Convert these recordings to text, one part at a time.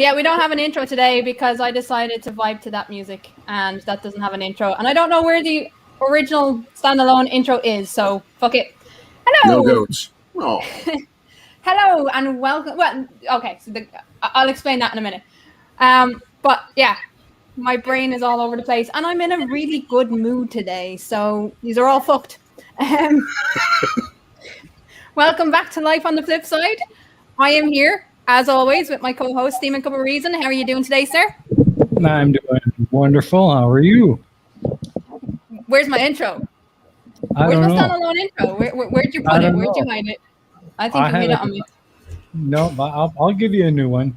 yeah, we don't have an intro today because I decided to vibe to that music, and that doesn't have an intro. And I don't know where the original standalone intro is, so fuck it. Hello. No goats. Oh. Hello and welcome. Well, okay, so I'll explain that in a minute. But yeah, my brain is all over the place, and I'm in a really good mood today. So these are all fucked. Welcome back to Life on the Flipside. I am here, as always, with my co-host, Stephen Cup of Reason. How are you doing today, sir? I'm doing wonderful. How are you? Where's my intro? Where's my standalone intro? Where'd you put it? Where'd you hide it? I think you hid it on me. No, but I'll give you a new one.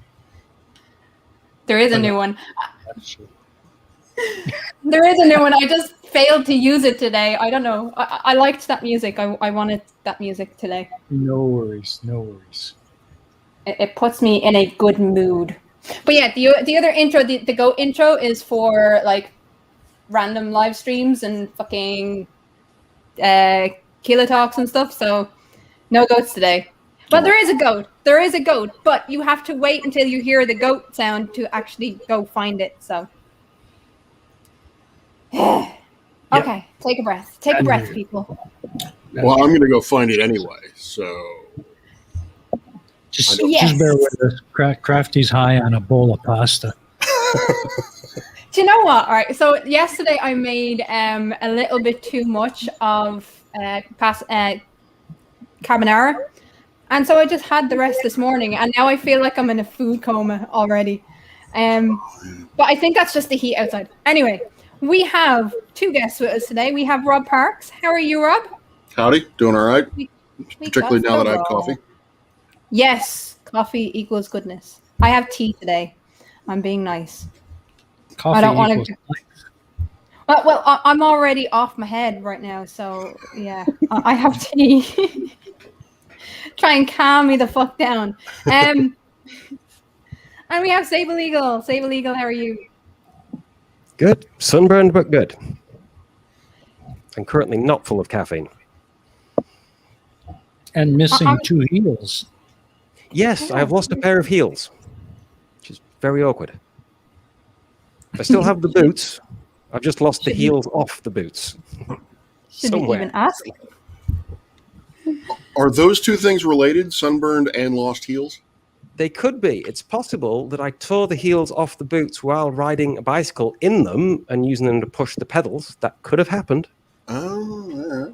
There is a new one. There is a new one. I just failed to use it today. I don't know. I liked that music. I wanted that music today. No worries. No worries. It puts me in a good mood. But yeah, the other intro, the GOAT intro, is for like random live streams and fucking Kilo Talks and stuff. So no goats today. But there is a goat. There is a goat. But you have to wait until you hear the goat sound to actually go find it. So okay, take a breath. Take a breath, people. Well, I'm going to go find it anyway. So just bear with us. Crafty's high on a bowl of pasta. Do you know what? All right. So yesterday I made a little bit too much of carbonara, and so I just had the rest this morning, and now I feel like I'm in a food coma already. But I think that's just the heat outside. Anyway, we have two guests with us today. We have Rob Parks. How are you, Rob? Howdy. Doing all right. Particularly now that I have coffee. Yes, coffee equals goodness. I have tea today. I'm being nice. Coffee I don't want equals to. Well, I'm already off my head right now, so yeah, I have tea. Try and calm me the fuck down. And we have Sableagle. Sableagle, how are you? Good. Sunburned, but good. I'm currently not full of caffeine. And missing two heels. Yes, I have lost a pair of heels, which is very awkward. I still have the boots. I've just lost the heels off the boots. Shouldn't even ask. Are those two things related, sunburned and lost heels? They could be. It's possible that I tore the heels off the boots while riding a bicycle in them and using them to push the pedals. That could have happened. Oh, yeah.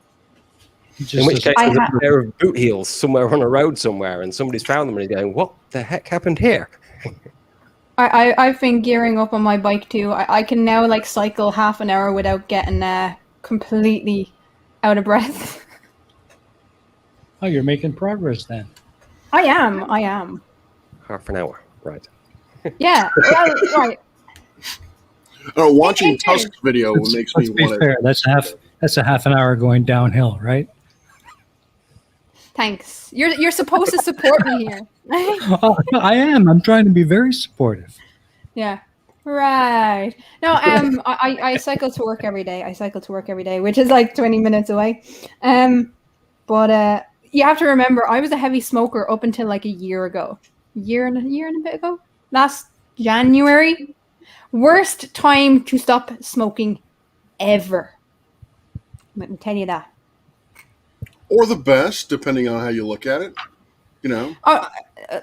In which case, there's a pair of boot heels somewhere on a road somewhere, and somebody's found them and is going, "What the heck happened here?" I've been gearing up on my bike too. I can now like cycle half an hour without getting completely out of breath. Oh, you're making progress then. I am. Half an hour, right? Yeah, well, right. Watching Tusk's video makes me want to. That's a half an hour going downhill, right? Thanks. You're supposed to support me here. I am. I'm trying to be very supportive. Yeah. Right. No, I cycle to work every day. Which is like 20 minutes away. But you have to remember, I was a heavy smoker up until like a year ago. A year and a bit ago. Last January. Worst time to stop smoking ever. Let me tell you that. Or the best, depending on how you look at it. You know.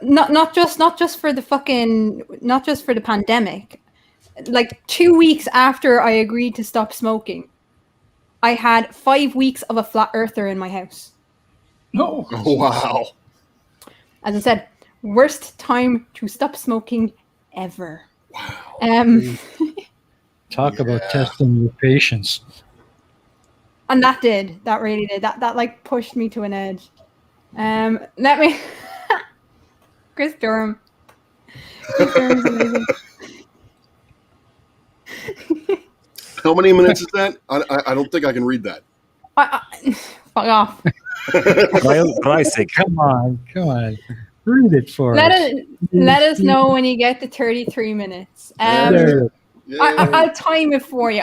Not just for the pandemic. Like 2 weeks after I agreed to stop smoking, I had 5 weeks of a flat earther in my house. No. Oh, wow. As I said, worst time to stop smoking ever. Wow. Talk about testing your patience. And that really did. That like pushed me to an edge. Let me Chris Durham. Chris Durham's amazing. How many minutes is that? I don't think I can read that. Fuck off. I say, come on. Read it for us. Let us know when you get to 33 minutes. I'll time it for you.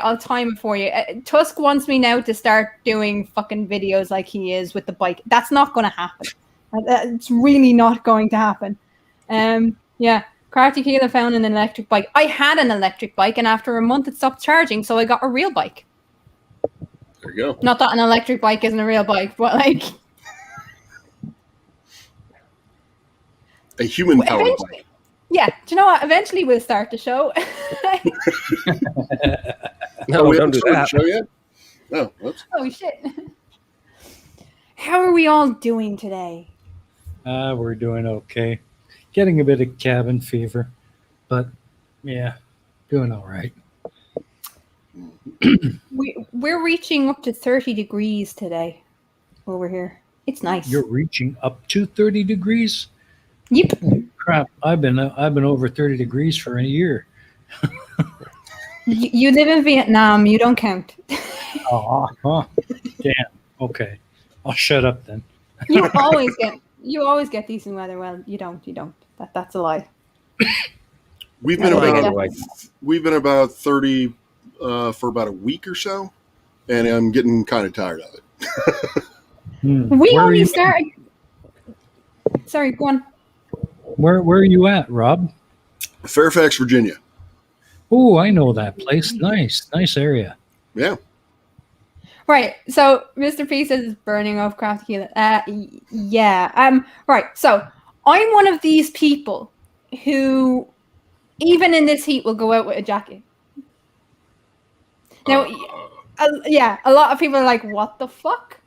Tusk wants me now to start doing fucking videos like he is with the bike. That's not going to happen. It's really not going to happen. Yeah. Crafty Keela found an electric bike. I had an electric bike, and after a month it stopped charging, so I got a real bike. There you go. Not that an electric bike isn't a real bike, but like... A human-powered bike. Yeah, do you know what? Eventually we'll start the show. No, we don't haven't do started that. the show yet? No. Whoops. Oh, shit. How are we all doing today? We're doing okay. Getting a bit of cabin fever, but yeah, doing all right. We're reaching up to 30 degrees today over here. It's nice. You're reaching up to 30 degrees? Yep. Crap, I've been over 30 degrees for a year. You live in Vietnam. You don't count. Oh, damn. Okay, I'll shut up then. You always get decent weather. Well, you don't. That's a lie. We've been That's about like we've been about 30 for about a week or so, and I'm getting kind of tired of it. We Where are only you started. Sorry, go on. Where are you at, Rob? Fairfax, Virginia. Oh, I know that place. Nice area. Yeah. Right. So Mr. P says it's burning off Crafty Keela. Yeah. Right. So I'm one of these people who, even in this heat, will go out with a jacket. Now, yeah, a lot of people are like, "What the fuck?"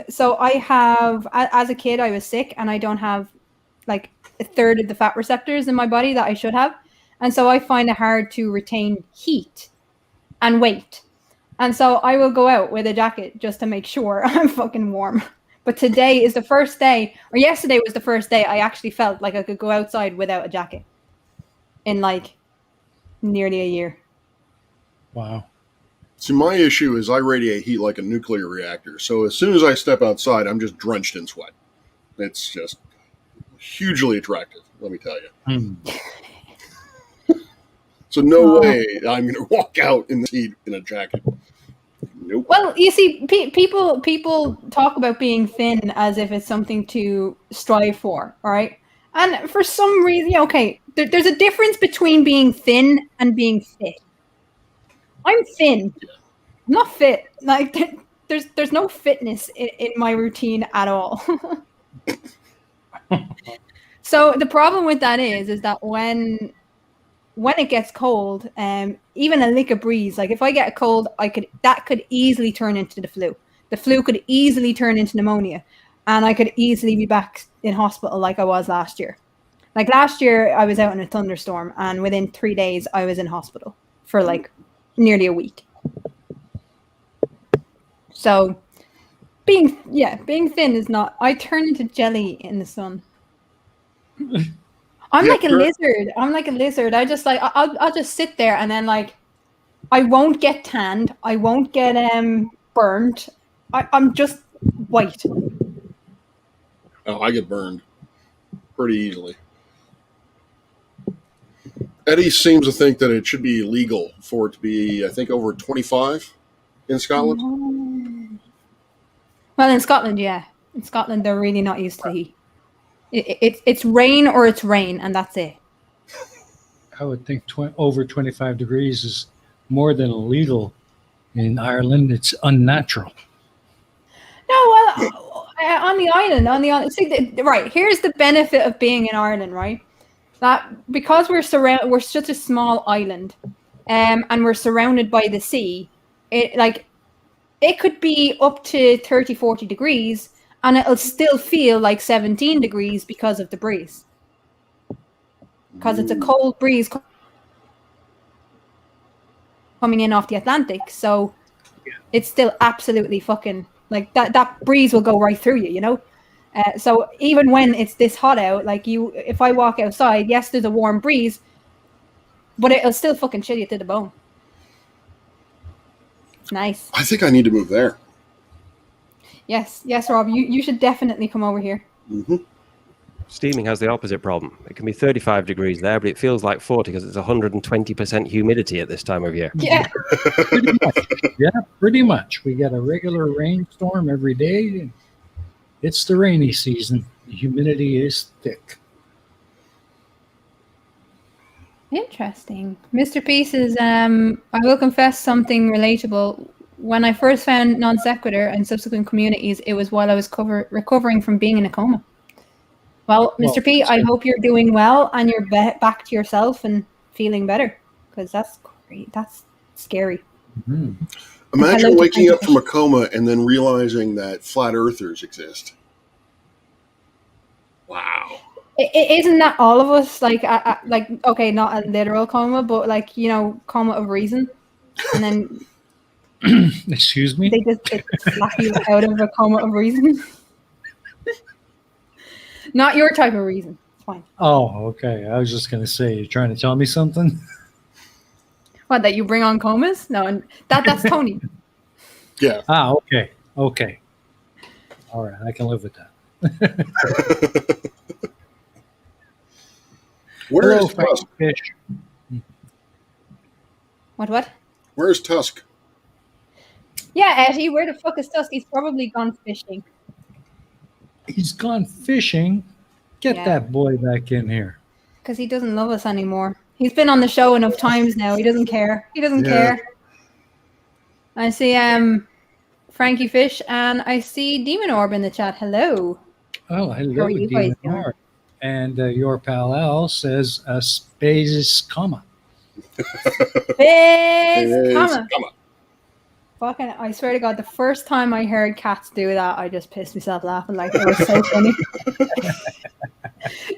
So I have, as a kid, I was sick, and I don't have like a third of the fat receptors in my body that I should have, and so I find it hard to retain heat and weight. And so I will go out with a jacket just to make sure I'm fucking warm. But today is the first day, or yesterday was the first day I actually felt like I could go outside without a jacket in like nearly a year. Wow. See, my issue is I radiate heat like a nuclear reactor. So as soon as I step outside, I'm just drenched in sweat. It's just hugely attractive, let me tell you. So no way I'm going to walk out in the heat in a jacket. Nope. Well, you see, people talk about being thin as if it's something to strive for, all right? And for some reason, okay, there's a difference between being thin and being fit. I'm thin. I'm not fit. Like there's no fitness in my routine at all. So the problem with that is that when it gets cold, even a lick of breeze, like if I get a cold, that could easily turn into the flu. The flu could easily turn into pneumonia, and I could easily be back in hospital like I was last year. Like last year, I was out in a thunderstorm, and within 3 days, I was in hospital for like nearly a week. So being thin is not. I turn into jelly in the sun. I'm like a lizard. I'm like a lizard. I just like I'll just sit there, and then like I won't get tanned. I won't get burned. I'm just white. Oh, I get burned pretty easily. Eddie seems to think that it should be illegal for it to be, I think, over 25 in Scotland. Well, in Scotland, yeah. In Scotland, they're really not used to the heat. It's rain or it's rain, and that's it. I would think over 25 degrees is more than illegal. In Ireland, it's unnatural. No, well, on the island. See, right, here's the benefit of being in Ireland, right? That because we're such a small island, and we're surrounded by the sea, it could be up to 30, 40 degrees, and it'll still feel like 17 degrees because of the breeze. Because it's a cold breeze coming in off the Atlantic, so it's still absolutely fucking like that breeze will go right through you, you know? So even when it's this hot out, like if I walk outside, yes, there's a warm breeze, but it'll still fucking chill you to the bone. Nice. I think I need to move there. Yes, Rob, you should definitely come over here. Mm-hmm. Steaming has the opposite problem. It can be 35 degrees there, but it feels like 40 because it's 120% humidity at this time of year. Yeah. Pretty much. Yeah, pretty much. We get a regular rainstorm every day. It's the rainy season. The humidity is thick. Interesting. Mr. P says, I will confess something relatable. When I first found non sequitur and subsequent communities, it was while I was recovering from being in a coma. Well, Mr. P, I hope you're doing well and you're back to yourself and feeling better, because that's great. That's scary. Mm-hmm. Imagine waking up from a coma and then realizing that flat earthers exist. Wow. Isn't that all of us? Like, okay, not a literal coma, but like, coma of reason. And then Excuse me? they just slap you out of a coma of reason. Not your type of reason. It's fine. Oh, okay. I was just going to say, you're trying to tell me something? What, that you bring on comas? No, and that's Tony. Yeah. Ah, okay. Okay. All right. I can live with that. Where Hello, is Tusk? Fish. What? Where's Tusk? Yeah, Eddie, where the fuck is Tusk? He's probably gone fishing. He's gone fishing. Get that boy back in here. Because he doesn't love us anymore. He's been on the show enough times now. He doesn't care. He doesn't care. I see Frankie Fish and I see Demon Orb in the chat. Hello. Oh, hello, Demon Orb. And your pal Al says space comma. Space comma. Fucking, I swear to God, the first time I heard cats do that, I just pissed myself laughing. Like, it was so funny.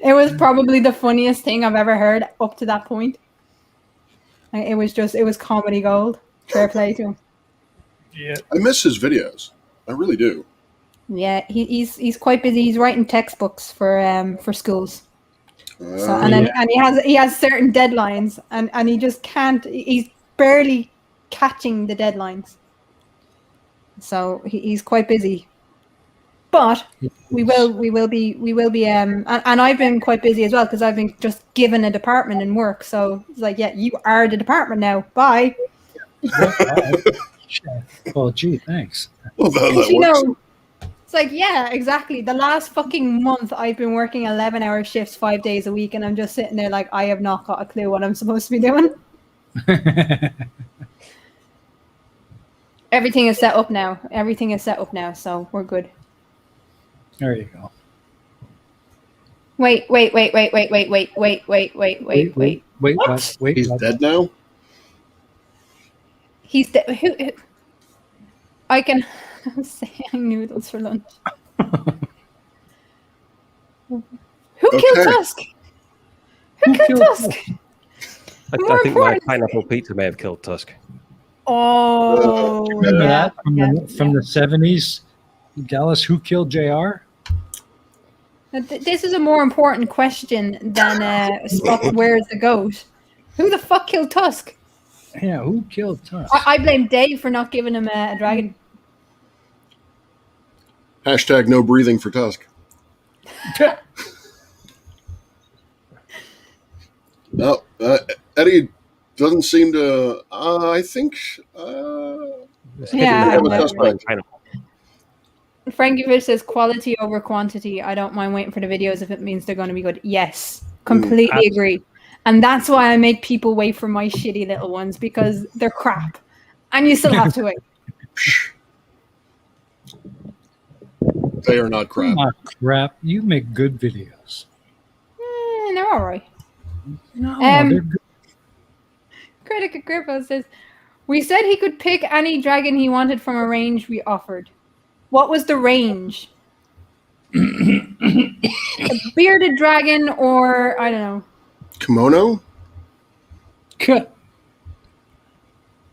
It was probably the funniest thing I've ever heard up to that point. It was comedy gold. Fair play to him. Yeah. I miss his videos. I really do. Yeah, he's quite busy. He's writing textbooks for schools. And he has certain deadlines, and he just can't. He's barely catching the deadlines. So he's quite busy. But we will be and I've been quite busy as well, because I've been just given a department in work. So it's like, yeah, you are the department now. Bye. Well, gee, thanks. Well, that works. It's like, yeah, exactly. The last fucking month I've been working 11-hour shifts 5 days a week, and I'm just sitting there like, I have not got a clue what I'm supposed to be doing. Everything is set up now, so we're good. There you go. Wait. Wait, What? what? Wait, He's what? dead now? He's dead. Who? I can say noodles for lunch. Who killed Tusk? Who killed Tusk? I think my pineapple pizza may have killed Tusk. Oh, Remember that from the 70s? Dallas, who killed JR? This is a more important question than Spock, where's the goat? Who the fuck killed Tusk? Yeah, who killed Tusk? I blame Dave for not giving him a dragon. Hashtag no breathing for Tusk. No, Eddie doesn't seem to. I think. Yeah. Pineapple. Frankie Fish says quality over quantity. I don't mind waiting for the videos if it means they're going to be good. Yes, completely agree. And that's why I make people wait for my shitty little ones, because they're crap. And you still have to wait. They are not crap. Not crap. You make good videos. They're all right. No, they're good. Critic Agrippa says, we said he could pick any dragon he wanted from a range we offered. What was the range? A bearded dragon, or I don't know. Kimono? Cut.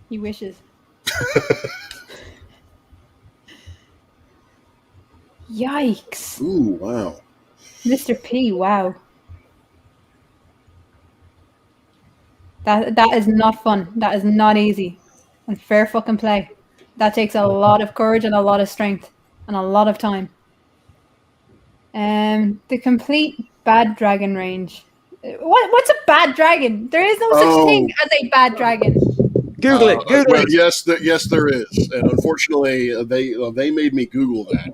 He wishes. Yikes. Ooh, wow. Mr. P, wow. That is not fun. That is not easy. And fair fucking play. That takes a lot of courage and a lot of strength and a lot of time. The complete bad dragon range. What's a bad dragon? There is no such thing as a bad dragon. Google it. Google well, it. Yes, there is, and unfortunately, they made me Google that.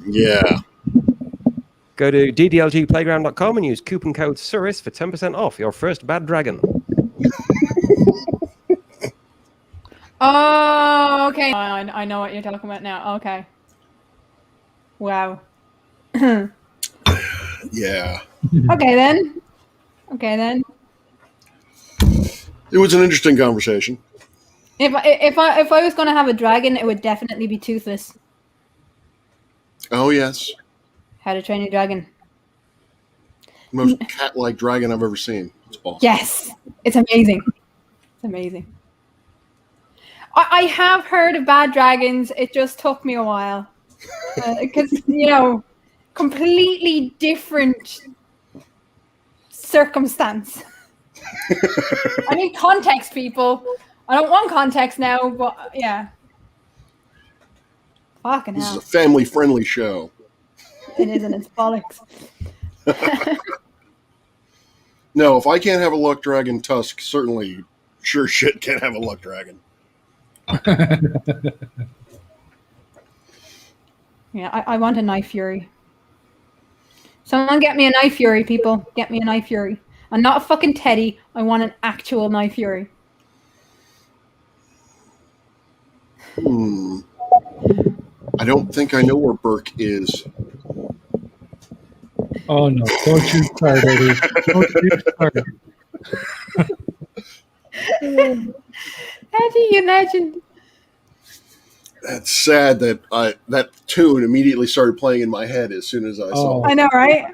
Yeah. Go to ddlgplayground.com and use coupon code SURIS for 10% off your first bad dragon. Oh, okay. I know what you're talking about now. Okay. Wow. Yeah. Okay then. It was an interesting conversation. If I was going to have a dragon, it would definitely be Toothless. Oh, yes. How to Train Your Dragon. Most cat-like dragon I've ever seen. It's awesome. Yes. It's amazing. It's amazing. I have heard of bad dragons. It just took me a while. Because, completely different circumstance. I need context, people. I don't want context now, but yeah. Fucking This hell. is a family-friendly show. It is, and it's bollocks. No, if I can't have a luck dragon, Tusk certainly sure shit can't have a luck dragon. Yeah, I want a Knife Fury. Someone get me a Knife Fury, people. Get me a Knife Fury. And not a fucking teddy. I want an actual Knife Fury. I don't think I know where Burke is. Oh no! Don't you start, Eddie. Don't you start. Eddie, you legend. That's sad that that tune immediately started playing in my head as soon as I saw it. I know, right?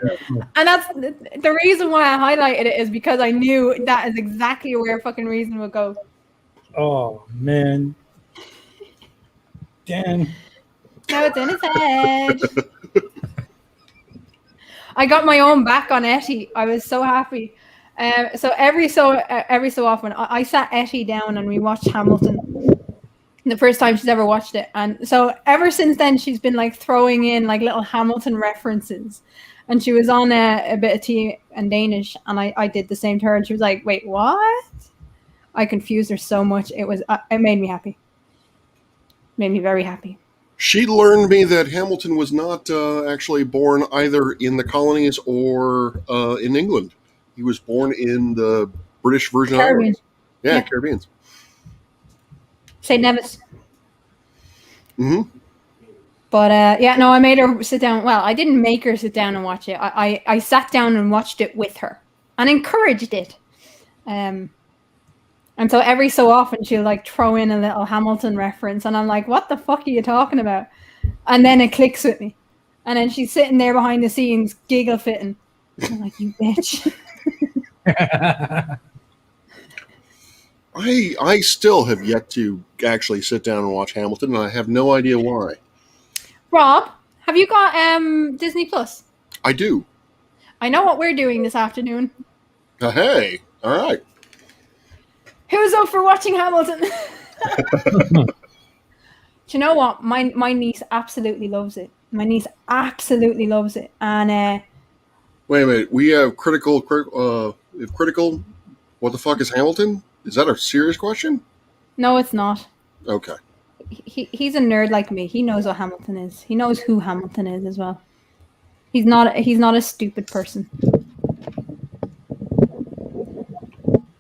And that's the reason why I highlighted it, is because I knew that is exactly where fucking Reason would go. Oh man, Dan. Now it's in his head. I got my own back on Etty. I was so happy. So every so often, I sat Etty down and we watched Hamilton. The first time she's ever watched it, and so ever since then she's been like throwing in like little Hamilton references. And she was on a bit of tea and Danish, and I did the same to her, and she was like, "Wait, what?" I confused her so much. It made me happy. Made me very happy. She learned me that Hamilton was not actually born either in the colonies or in England. He was born in the British Virgin Caribbean. Islands. Yeah, Caribbean. St. Nevis. Mm-hmm. But I made her sit down. Well, I didn't make her sit down and watch it. I sat down and watched it with her and encouraged it. And so every so often she'll like throw in a little Hamilton reference, and I'm like, "What the fuck are you talking about?" And then it clicks with me. And then she's sitting there behind the scenes, giggle fitting. I'm like, "You bitch." I still have yet to actually sit down and watch Hamilton, and I have no idea why. Rob, have you got Disney Plus? I do. I know what we're doing this afternoon. Hey, all right. Who's up for watching Hamilton? Do you know what? My niece absolutely loves it. My niece absolutely loves it. And Wait a minute. We have critical. What the fuck is Hamilton? Is that a serious question? no, it's not. Okay. He's a nerd like me. He knows what Hamilton is. He knows who Hamilton is as well. He's not a stupid person.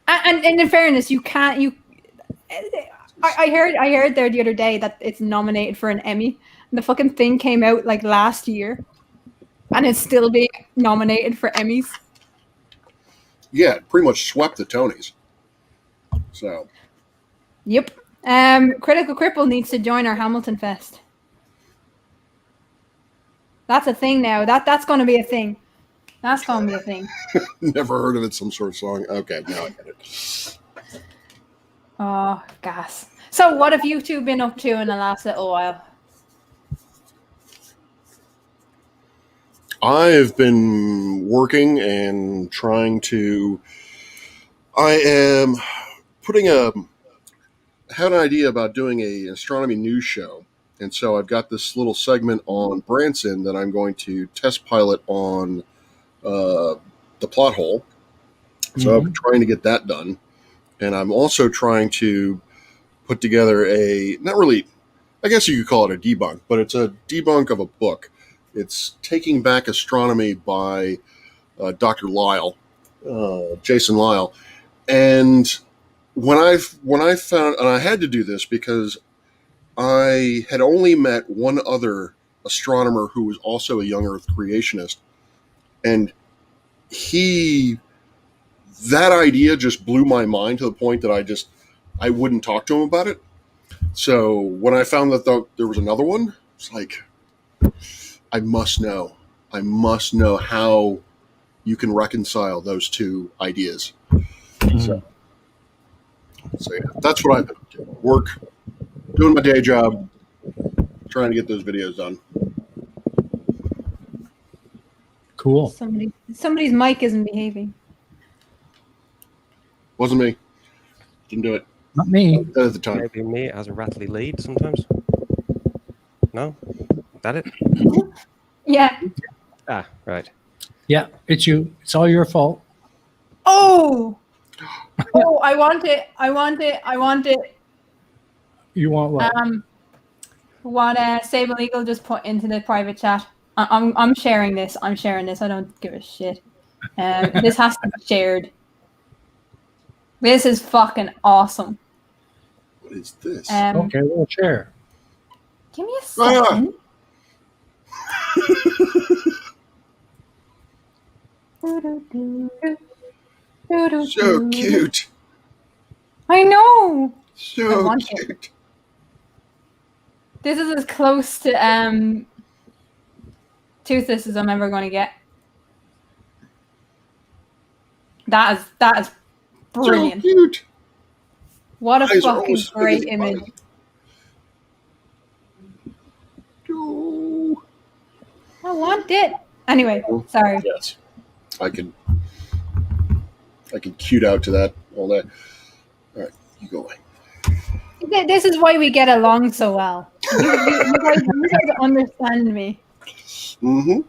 And in fairness, you can't. I heard there the other day that it's nominated for an Emmy. And the fucking thing came out like last year, and it's still being nominated for Emmys. Yeah, it pretty much swept the Tonys. So. Yep. Critical Cripple needs to join our Hamilton Fest. That's a thing now. That's going to be a thing. That's going to be a thing. Never heard of it. Some sort of song. Okay, now I get it. Oh, gas. So what have you two been up to in the last little while? I've been working and trying to. I am had an idea about doing an astronomy news show, and so I've got this little segment on Branson that I'm going to test pilot on the plot hole. So I'm trying to get that done, and I'm also trying to put together not really, I guess you could call it a debunk, but it's a debunk of a book It's Taking Back Astronomy by Dr. Lyle, Jason Lyle. And when I found, and I had to do this because I had only met one other astronomer who was also a young Earth creationist, and that idea just blew my mind to the point that I wouldn't talk to him about it. So when I found that there was another one, it's like, I must know how you can reconcile those two ideas. So yeah, that's what I've been up to. Work, doing my day job, trying to get those videos done. Cool. Somebody's mic isn't behaving. Wasn't me. Didn't do it. Not me. At the time. Maybe me. It has a rattly lead sometimes. No? Is that it? Yeah. Ah, right. Yeah, it's you. It's all your fault. Oh, I want it. You want what? What Sableagle just put into the private chat. I'm sharing this. I don't give a shit. This has to be shared. This is fucking awesome. What is this? Okay, we'll share. Give me a second. So cute. I know. So want cute. it. This is as close to Toothless as I'm ever going to get. That is brilliant. So cute. What a Eyes are fucking almost great as big as image. mine. Oh. I want it. Anyway, sorry. Yes, I can cute out to that all day. All right, you go away. This is why we get along so well. You guys understand me. Mm-hmm.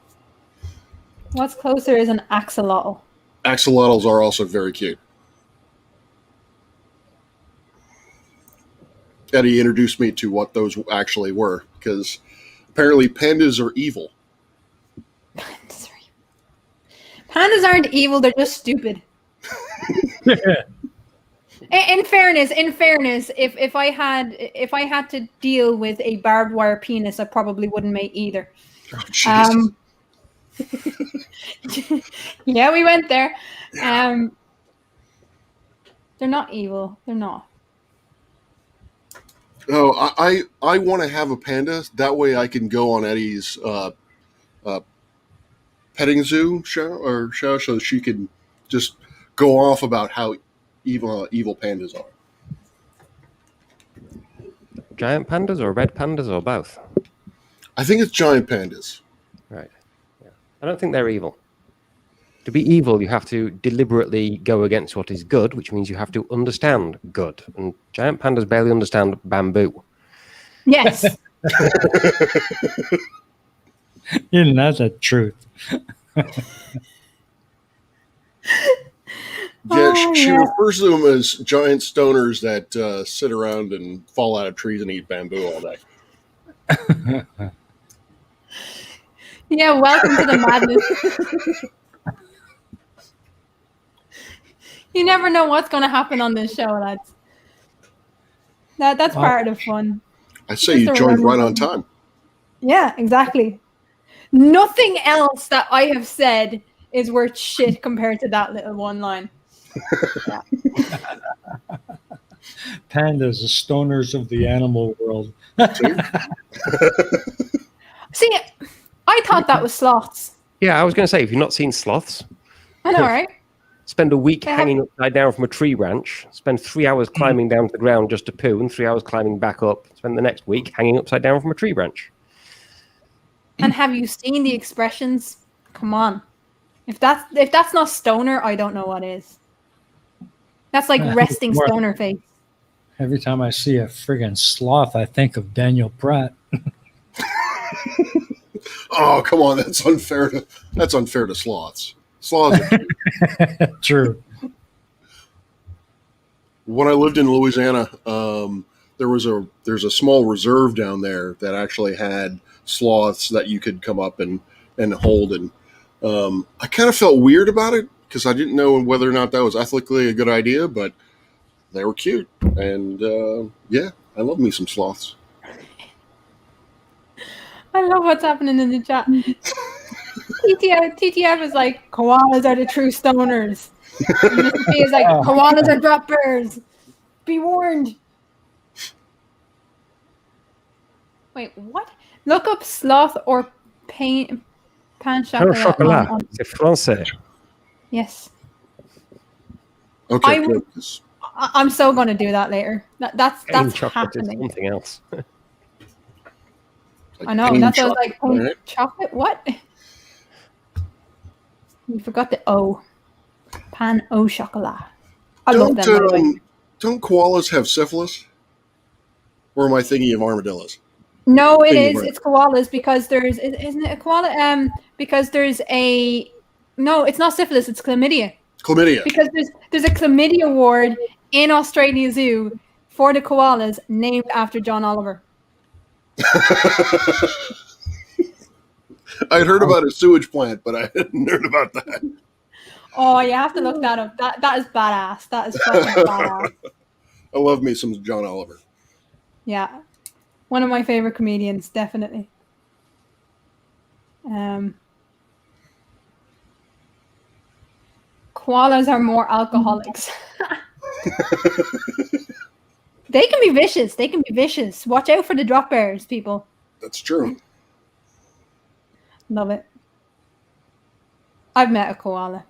What's closer is an axolotl. Axolotls are also very cute. Eddie introduced me to what those actually were, because apparently pandas are evil. Pandas aren't evil, they're just stupid. In fairness, if I had to deal with a barbed wire penis, I probably wouldn't mate either. Oh, Jesus. Yeah, we went there. They're not evil. They're not. Oh, I want to have a panda. That way I can go on Eddie's petting zoo show so she can just go off about how evil pandas are. Giant pandas or red pandas or both? I think it's giant pandas. Right. Yeah. I don't think they're evil. To be evil, you have to deliberately go against what is good, which means you have to understand good. And giant pandas barely understand bamboo. Yes. Isn't that the truth? Yeah, she refers to them as giant stoners that sit around and fall out of trees and eat bamboo all day. Yeah, welcome to the madness. You never know what's going to happen on this show, lads. That's part of the fun. I say you joined right on time. Yeah, exactly. Nothing else that I have said is worth shit compared to that little one line. Yeah. Pandas, the stoners of the animal world. See, I thought that was sloths. Yeah, I was going to say, if you've not seen sloths, I know, right? spend a week hanging upside down from a tree branch, spend 3 hours climbing down to the ground just to poo, and 3 hours climbing back up, spend the next week hanging upside down from a tree branch. And have you seen the expressions? Come on. If that's not stoner, I don't know what is. That's like resting stoner face. Every time I see a friggin' sloth, I think of Daniel Pratt. Oh, come on, that's unfair to sloths. Sloths are cute. True. When I lived in Louisiana, there's a small reserve down there that actually had sloths that you could come up and hold. And I kind of felt weird about it because I didn't know whether or not that was ethically a good idea, but they were cute. And yeah, I love me some sloths. I love what's happening in the chat. TTF is like, koalas are the true stoners. And Mr. P is like, koalas are drop bears. Be warned. Wait, what? Look up sloth or pain chocolat. C'est français. Yes. Okay, good. I'm so going to do that later. That's Chocolate is happening. something else. Like I know. pain That's what I was like. chocolate, right? Chocolate? What? You forgot the O. Pan au chocolat. I love them, by the way. Don't koalas have syphilis? Or am I thinking of armadillos? No, it is. It's koalas because there's isn't it a koala? Because there's a no, it's not syphilis. It's chlamydia. Chlamydia. Because there's a chlamydia ward in Australia Zoo for the koalas named after John Oliver. I'd heard about a sewage plant, but I hadn't heard about that. Oh, you have to look that up. That is badass. That is fucking badass. I love me some John Oliver. Yeah. One of my favorite comedians, definitely. Koalas are more alcoholics. They can be vicious. They can be vicious. Watch out for the drop bears, people. That's true. Love it. I've met a koala.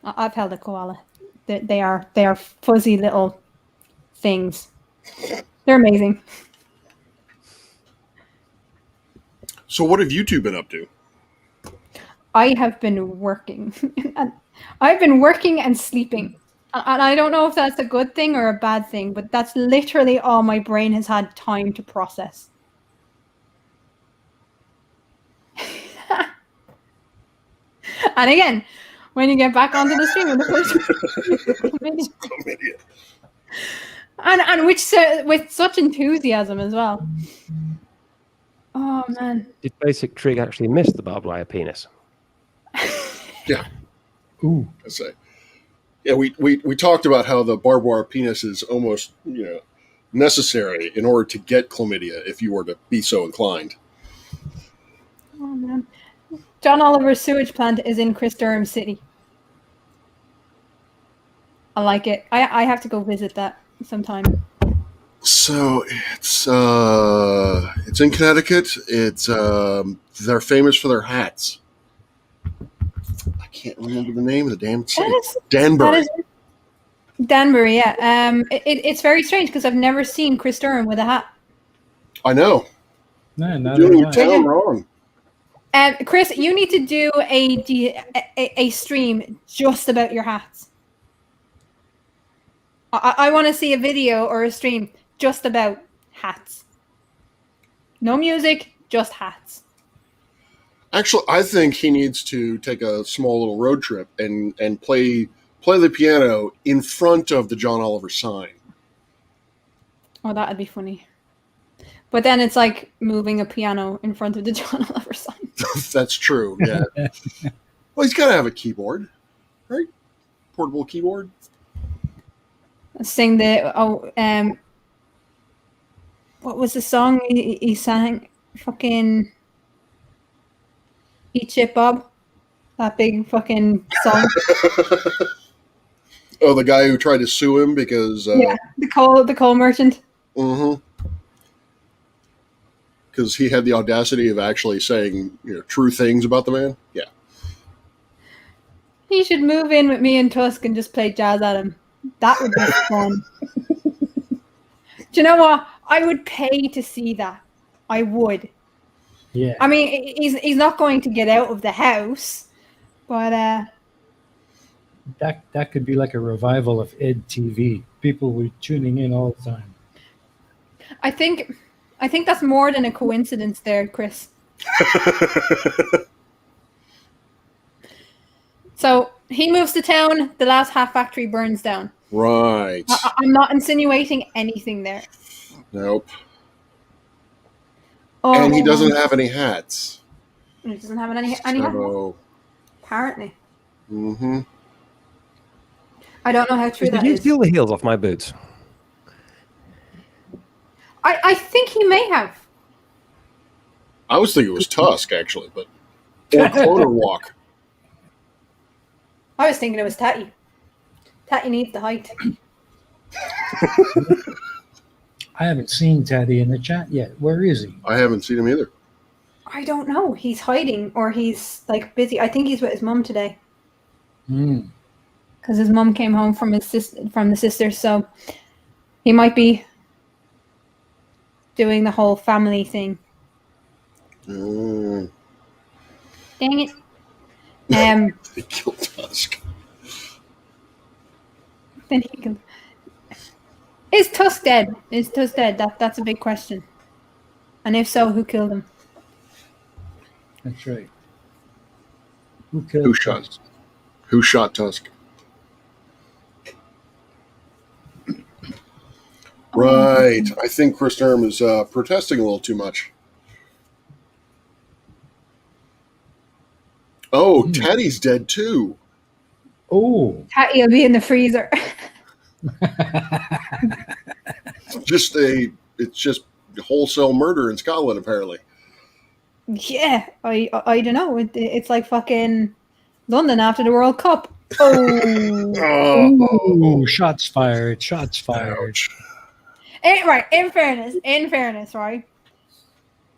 I've held a koala. They are fuzzy little things. They're amazing. So what have you two been up to? I have been working. I've been working and sleeping. And I don't know if that's a good thing or a bad thing, but that's literally all my brain has had time to process. And again, when you get back onto the stream with the first and with such enthusiasm as well. Oh man! Did Basic Trig actually miss the barbed wire penis? Yeah. Ooh. I say. Yeah, we talked about how the barbed wire penis is almost necessary in order to get chlamydia if you were to be so inclined. Oh man! John Oliver's sewage plant is in Chris Durham City. I like it. I have to go visit that sometime. So it's in Connecticut. It's they're famous for their hats. I can't remember the name of the damn city. Danbury. Danbury, yeah. It's very strange because I've never seen Chris Durham with a hat. I know. No, not You're doing your at town wrong. Chris, you need to do a stream just about your hats. I want to see a video or a stream just about hats. No music, just hats. Actually, I think he needs to take a small little road trip and play the piano in front of the John Oliver sign. Oh, that'd be funny. But then it's like moving a piano in front of the John Oliver sign. That's true, yeah. Well, he's got to have a keyboard, right? Portable keyboard. Sing what was the song he sang? Fucking Eat Shit Bob. That big fucking song. Oh, the guy who tried to sue him because yeah, the coal merchant. Mm-hmm. Because he had the audacity of actually saying true things about the man. Yeah. He should move in with me and Tusk and just play jazz at him. That would be fun. Do you know what? I would pay to see that. I would. Yeah. I mean, he's not going to get out of the house, but that could be like a revival of Ed TV. People were tuning in all the time. I think that's more than a coincidence there, Chris. So he moves to town. The last half factory burns down. Right. I'm not insinuating anything there. Nope. Oh, And he doesn't have any hats. He doesn't have any hats. So, Apparently. mm-hmm. I don't know how true Did that you is. steal the heels off my boots? I think he may have. I was thinking it was Tusk, actually, but or Cloner Walk. I was thinking it was Tatty. Tatty needs the height. I haven't seen Teddy in the chat yet. Where is he? I haven't seen him either. I don't know. He's hiding or he's like busy. I think he's with his mum today Mm. because his mum came home from the sisters, so he might be doing the whole family thing. Mm. Dang it. They killed Tusk. Then he can. Is Tusk dead? Is Tusk dead? That's a big question. And if so, who killed him? That's right. Who killed Who shot? Tusk? Who shot Tusk? Right. I think Chris Durham is protesting a little too much. Oh, Teddy's dead too. Oh. Tatty will be in the freezer. It's just wholesale murder in Scotland, apparently. Yeah, I don't know. It's like fucking London after the World Cup. Oh. Oh, shots fired. Shots fired. Ouch. Right. In fairness, right.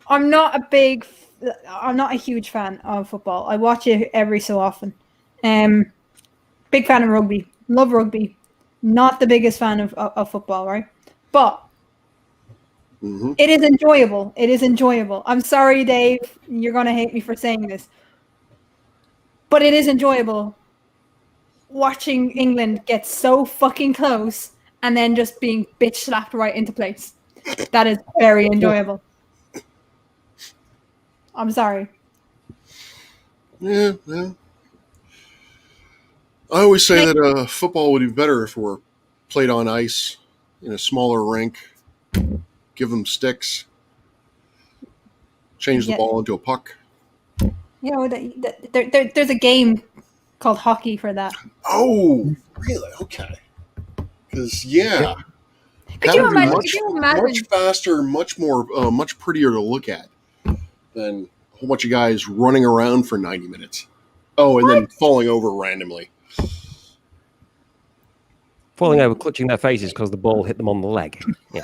I'm not a huge fan of football. I watch it every so often. Big fan of rugby. Love rugby. Not the biggest fan of football, right? But Mm-hmm. it is enjoyable. It is enjoyable. I'm sorry, Dave. You're going to hate me for saying this. But it is enjoyable watching England get so fucking close and then just being bitch slapped right into place. That is very enjoyable. I'm sorry. Yeah. I always say that football would be better if it were played on ice in a smaller rink. Give them sticks. Change the ball into a puck. You know, there's a game called hockey for that. Oh, really? Okay. Because Could you imagine? much faster, much more, much prettier to look at than a whole bunch of guys running around for 90 minutes. Oh, and then falling over randomly. Falling over, clutching their faces because the ball hit them on the leg. Yeah.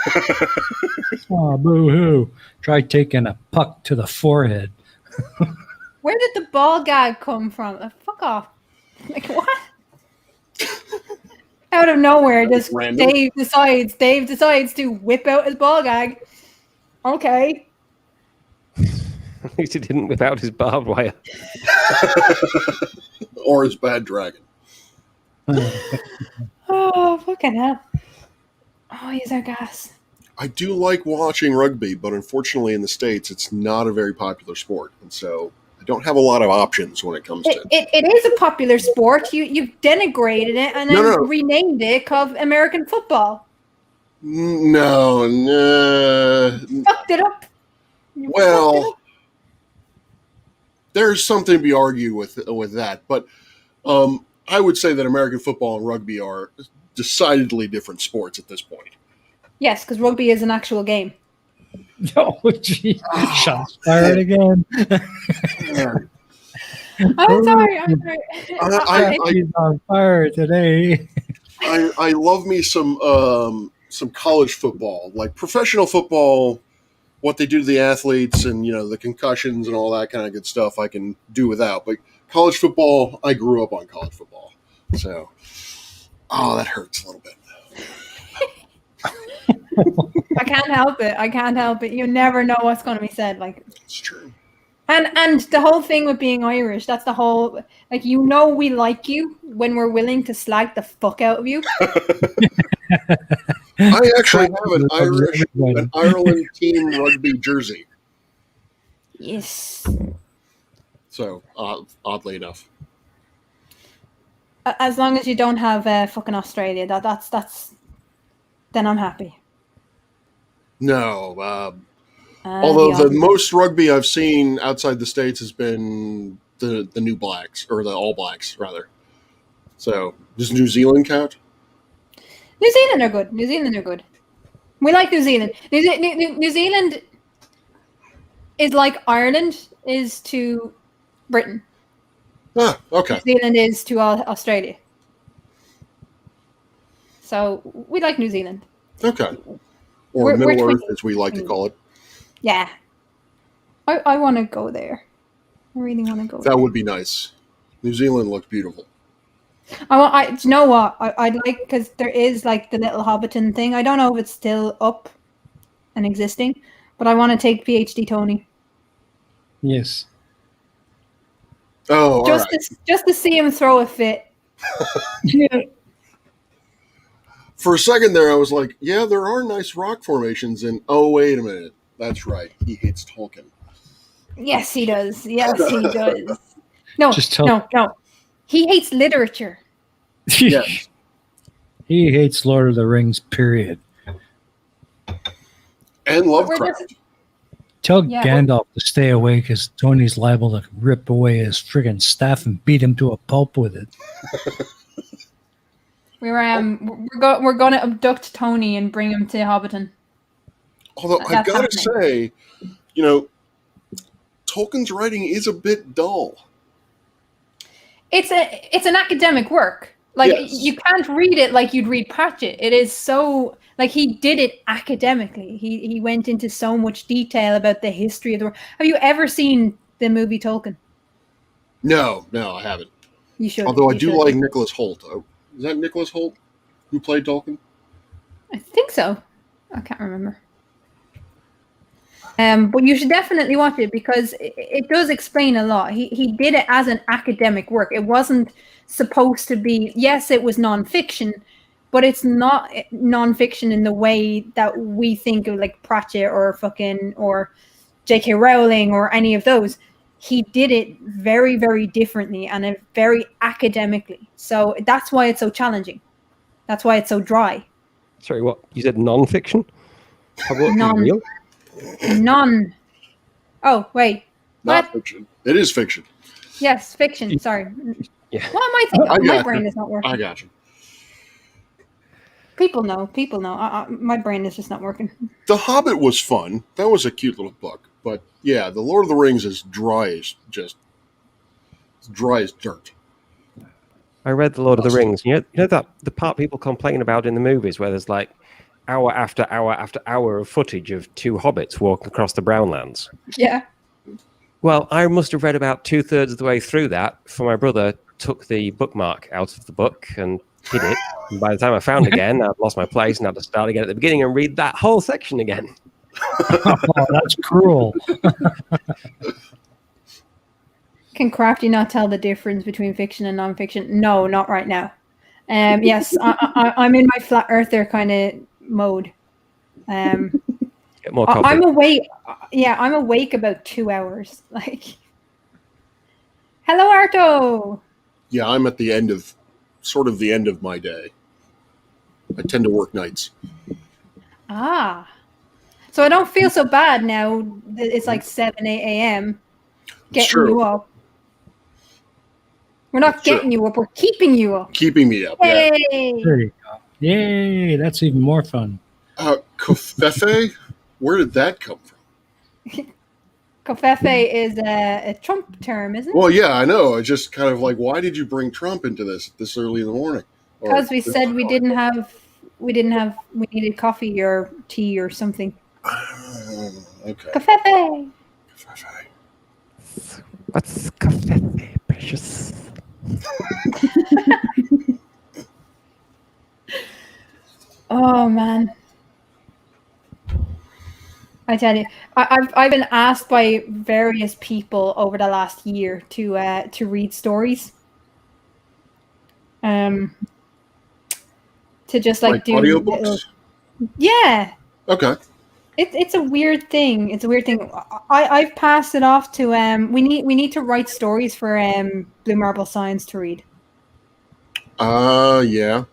Oh, boo-hoo. Try taking a puck to the forehead. Where did the ball gag come from? Fuck off. Like, what? Out of nowhere, just Random. Dave decides to whip out his ball gag. Okay. At least he didn't whip out his barbed wire. Or his bad dragon. Oh, fucking hell. Oh, he's our gas. I do like watching rugby, but unfortunately in the States, it's not a very popular sport. And so I don't have a lot of options when it comes to it. It is a popular sport. You've denigrated it and then renamed it called American football. No. Fucked it up. Well, there's something to be argued with that. But I would say that American football and rugby are decidedly different sports at this point. Yes, because rugby is an actual game. Oh, gee. Shots fired again. I'm sorry. He's on fire today. I love me some college football, like professional football. What they do to the athletes, and the concussions and all that kind of good stuff, I can do without. But college football, I grew up on college football, so that hurts a little bit. I can't help it. You never know what's going to be said. Like, it's true. And the whole thing with being Irish, that's the whole, like, we like you when we're willing to slag the fuck out of you. I actually have an Ireland team rugby jersey. Yes. So, oddly enough. As long as you don't have fucking Australia, that's then I'm happy. No. Although the most rugby I've seen outside the States has been the New Blacks, or the All Blacks, rather. So, does New Zealand count? New Zealand are good. New Zealand are good. We like New Zealand. New Zealand is like Ireland is to Britain. Ah, okay. New Zealand is to Australia. So we like New Zealand. Okay. Or Middle Earth, as we like to call it. Yeah. I want to go there. I really want to go there. That would be nice. New Zealand looks beautiful. Do you know what? I'd like, because there is like the little Hobbiton thing. I don't know if it's still up and existing, but I want to take PhD Tony. Yes. Oh, just to see him throw a fit. For a second there, I was like, yeah, there are nice rock formations, and oh, wait a minute. That's right. He hates Tolkien. Yes, he does. Yes, he does. No. He hates literature. Yes. He hates Lord of the Rings, period. And Lovecraft. Tell Gandalf to stay away, because Tony's liable to rip away his friggin' staff and beat him to a pulp with it. We're going to abduct Tony and bring him to Hobbiton. Although I've got to say, Tolkien's writing is a bit dull. It's an academic work. Like, you can't read it like you'd read Pratchett. It is so, like, he did it academically. He went into so much detail about the history of the world. Have you ever seen the movie Tolkien? No, I haven't. You should. Although I do like Nicholas Hoult. Is that Nicholas Hoult who played Tolkien? I think so. I can't remember. But you should definitely watch it, because it does explain a lot. He did it as an academic work. It wasn't supposed to be, yes, it was nonfiction, but it's not nonfiction in the way that we think of, like Pratchett or J.K. Rowling or any of those. He did it very, very differently and very academically. So that's why it's so challenging. That's why it's so dry. Sorry, what? You said nonfiction? Real? None. Oh, wait. Not fiction. It is fiction. Yes, fiction. Sorry. Yeah. What am I thinking? My brain is not working. I got you. People know. My brain is just not working. The Hobbit was fun. That was a cute little book. But yeah, The Lord of the Rings is dry as dirt. I read The Lord of the Rings. You know that the part people complain about in the movies, where there's like hour after hour after hour of footage of two hobbits walking across the Brownlands. Yeah. Well, I must have read about 2/3 of the way through that, for my brother took the bookmark out of the book and hid it. And by the time I found it again, I'd lost my place and had to start again at the beginning and read that whole section again. Oh, that's cruel. Can Crafty not tell the difference between fiction and non-fiction? No, not right now. Yes, I'm in my flat earther kind of mode. Get more coffee. I'm awake. Yeah, I'm awake about 2 hours. Like, hello, Arto. Yeah, I'm at the end of my day. I tend to work nights. Ah. So I don't feel so bad now that it's like 7, 8 a.m. getting you up. We're not getting you up, we're keeping you up. Keeping me up, Yay! yeah. There you go. Yay, that's even more fun. Kofefe? Where did that come from? Kofefe is a Trump term, isn't it? Well, yeah, I know. I just kind of like, why did you bring Trump into this early in the morning? Because we said we needed coffee or tea or something. Okay. Kofefe. What's Kofefe, precious? Oh man, I tell you, I've been asked by various people over the last year to read stories, to just like do audiobooks. Yeah. Okay. It's a weird thing. It's a weird thing. I've passed it off to we need to write stories for Blue Marble Science to read. Yeah.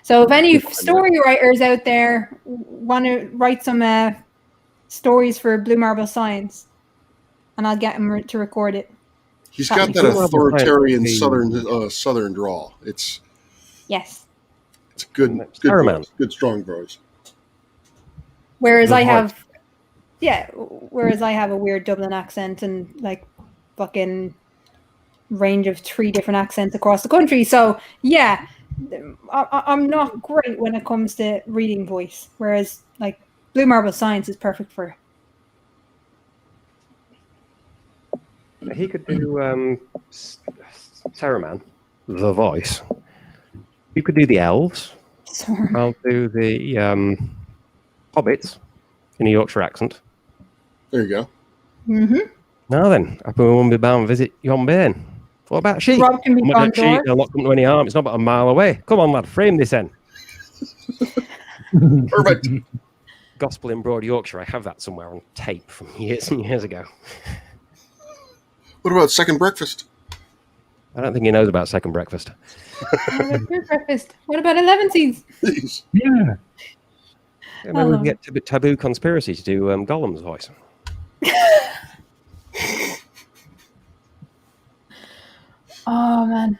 So if any story writers out there want to write some stories for Blue Marble Science, and I'll get him to record it. He's got that authoritarian southern drawl. It's good strong voice. Whereas I have a weird Dublin accent and like fucking range of 3 different accents across the country. So yeah, I'm not great when it comes to reading voice. Whereas like Blue Marble Science is perfect for. He could do Saruman, the voice. You could do the elves. Sorry. I'll do the hobbits in a Yorkshire accent. There you go. Mm-hmm. Now then, I won't be bound to visit yon bairn. What about sheep? Rob can be They'll not come to any harm. It's not about a mile away. Come on, lad, frame this in. Perfect. Gospel in Broad Yorkshire. I have that somewhere on tape from years and years ago. What about second breakfast? I don't think he knows about second breakfast. What about third breakfast? What about 11sies? Please. Yeah. Maybe we can get to Taboo Conspiracy to do Gollum's voice. Oh man,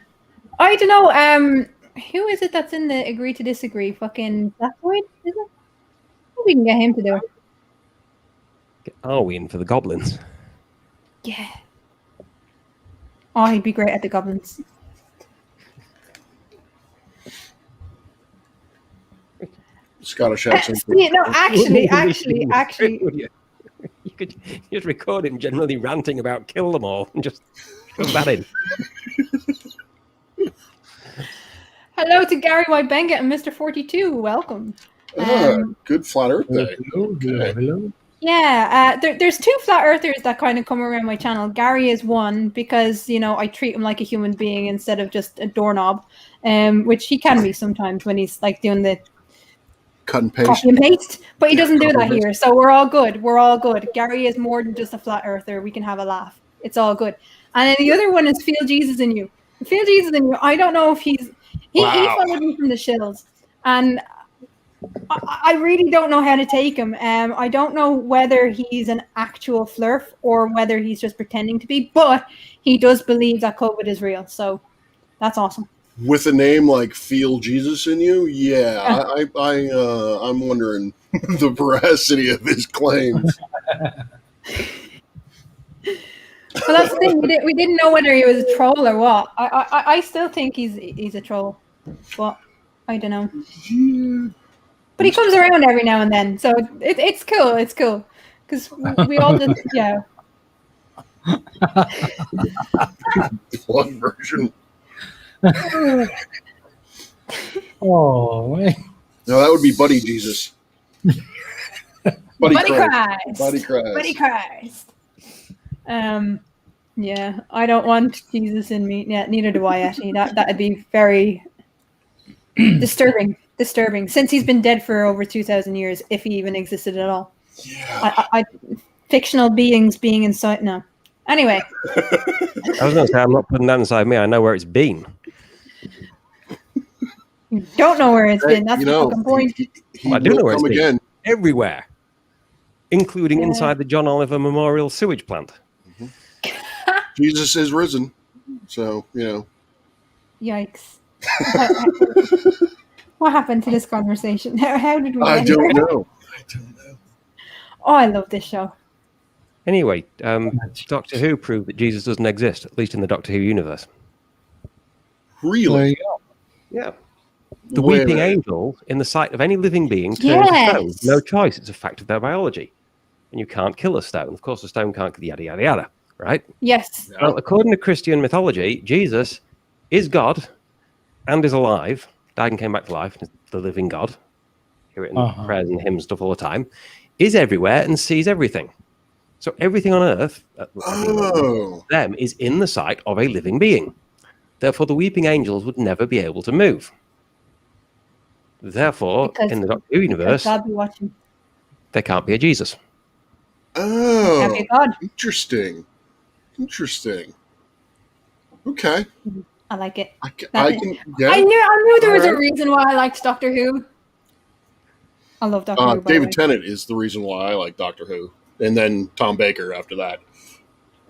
I don't know. Who is it that's in the Agree to Disagree? Fucking Blackwood, is it? We can get him to do it. Get Arwen for the goblins. Yeah. Oh, he'd be great at the goblins. Scottish accent. Actually. You could just record him generally ranting about kill them all and just shove that in. Hello to Gary White Benga and Mr. 42. Welcome. Good flat Earth day. Hello. Yeah, there's 2 flat earthers that kind of come around my channel. Gary is one because, you know, I treat him like a human being instead of just a doorknob, which he can be sometimes when he's like doing the cut and paste. Copy and paste, but he doesn't do that here. So we're all good. We're all good. Gary is more than just a flat earther. We can have a laugh. It's all good. And then the other one is Feel Jesus in You. Feel Jesus in You. I don't know if he followed me from the shills, and I really don't know how to take him. I don't know whether he's an actual flurf or whether he's just pretending to be, but he does believe that COVID is real. So that's awesome. With a name like Feel Jesus in You, yeah, I'm wondering the veracity of his claims. Well, that's the thing. We didn't know whether he was a troll or what. I still think he's a troll, but I don't know. Yeah. But he comes around every now and then, so it's cool. It's cool because we all just Plug version. Oh, no, that would be Buddy Jesus. Buddy Christ. Buddy Christ. Buddy Christ. Yeah, I don't want Jesus in me. Yeah, neither do I actually. That'd be very disturbing. Since he's been dead for over 2,000 years, if he even existed at all. Yeah. Fictional beings being inside now. Anyway. I was going to say, I'm not putting that inside me. I know where it's been. You don't know where it's been. That's the fucking point. I do know where it's been. Again. Everywhere. Including inside the John Oliver Memorial Sewage Plant. Mm-hmm. Jesus is risen. So, you know. Yikes. What happened to this conversation? How did we I get don't here? know. Oh, I love this show. Anyway, Doctor Who proved that Jesus doesn't exist, at least in the Doctor Who universe. Really? Yeah. The weeping angel, in the sight of any living being, turns to stone. No choice. It's a fact of their biology. And you can't kill a stone. Of course, a stone can't kill yada, yada, yada. Right? Yes. Well, according to Christian mythology, Jesus is God and is alive. Died and came back to life. The living God. Hear it in prayers and hymns stuff all the time. Is everywhere and sees everything. So everything on earth, them, is in the sight of a living being. Therefore, the weeping angels would never be able to move. Therefore, in the Doctor Who universe, there can't be a Jesus. Oh, can't be a God. Interesting. Okay. I like it. I can, yeah. I knew there was a Alright. reason why I liked Doctor Who. I love Doctor Who. By David the way. Tennant is the reason why I like Doctor Who, and then Tom Baker after that.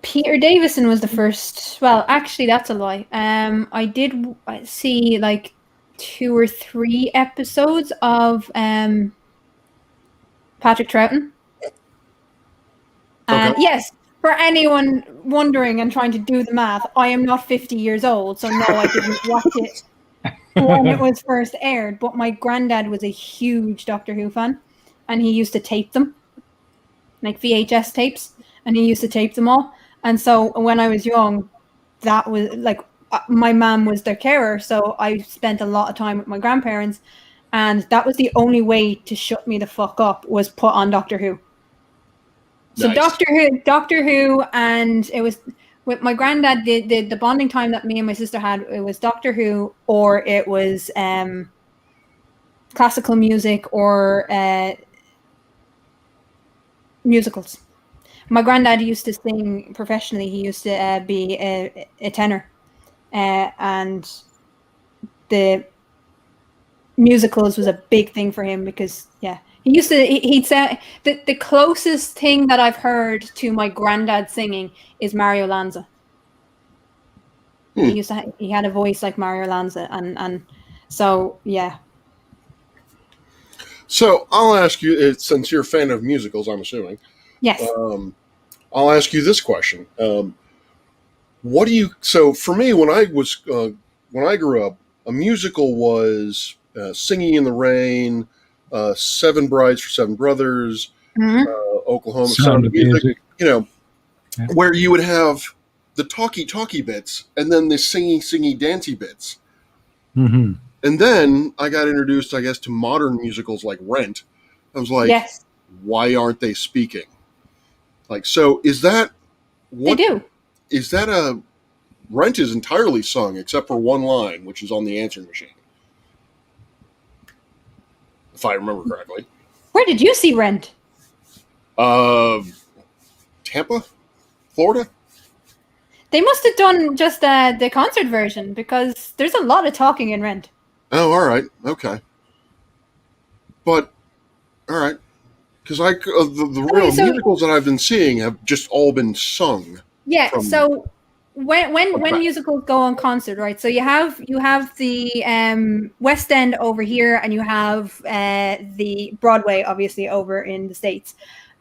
Peter Davison was the first. Well, actually, that's a lie. I did see like 2 or 3 episodes of Patrick Troughton. And yes, for anyone wondering and trying to do the math, I am not 50 years old, so no, I didn't watch it when it was first aired. But my granddad was a huge Doctor Who fan, and he used to tape them, like VHS tapes, and he used to tape them all. And so when I was young, that was like my mom was their carer, so I spent a lot of time with my grandparents, and that was the only way to shut me the fuck up was put on Doctor Who. So Nice. Doctor Who, and it was with my granddad. The bonding time that me and my sister had, it was Doctor Who, or it was classical music or musicals. My granddad used to sing professionally. He used to be a tenor, and the musicals was a big thing for him because he used to. He'd say the closest thing that I've heard to my granddad singing is Mario Lanza. He used to. He had a voice like Mario Lanza, and so yeah. So I'll ask you, since you're a fan of musicals, I'm assuming. Yes. I'll ask you this question. What do you? So for me, when I grew up, a musical was Singing in the Rain, Seven Brides for Seven Brothers, Oklahoma Sound of Music. You know, where you would have the talky bits and then the singy dancey bits. Mm-hmm. And then I got introduced, I guess, to modern musicals like Rent. I was like, yes. Why aren't they speaking? Like, so is that what they do? Is that a Rent is entirely sung except for one line, which is on the answering machine, if I remember correctly. Where did you see Rent? Tampa, Florida. They must have done just the concert version because there's a lot of talking in Rent. Oh, all right, okay. But all right, because the real musicals that I've been seeing have just all been sung. Yeah. So when musicals go on concert, right? So you have the West End over here, and you have the Broadway, obviously, over in the States,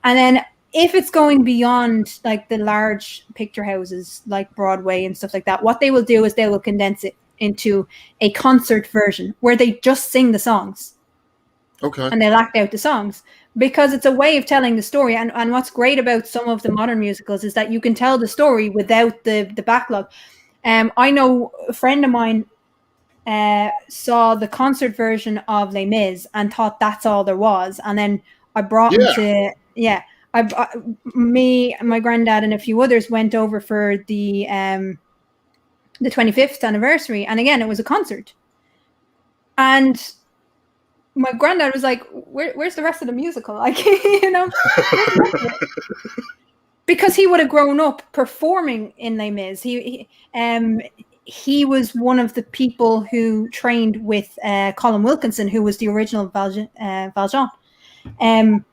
and then if it's going beyond like the large picture houses like Broadway and stuff like that, what they will do is they will condense it into a concert version where they just sing the songs. Okay. And they'll act out the songs because it's a way of telling the story. And what's great about some of the modern musicals is that you can tell the story without the backlog. I know a friend of mine saw the concert version of Les Mis and thought that's all there was. And then I brought him to, me, my granddad, and a few others went over for the 25th anniversary, and again it was a concert, and my granddad was like, where's the rest of the musical? Like, because he would have grown up performing in Les Mis. He was one of the people who trained with Colin Wilkinson, who was the original Valjean, and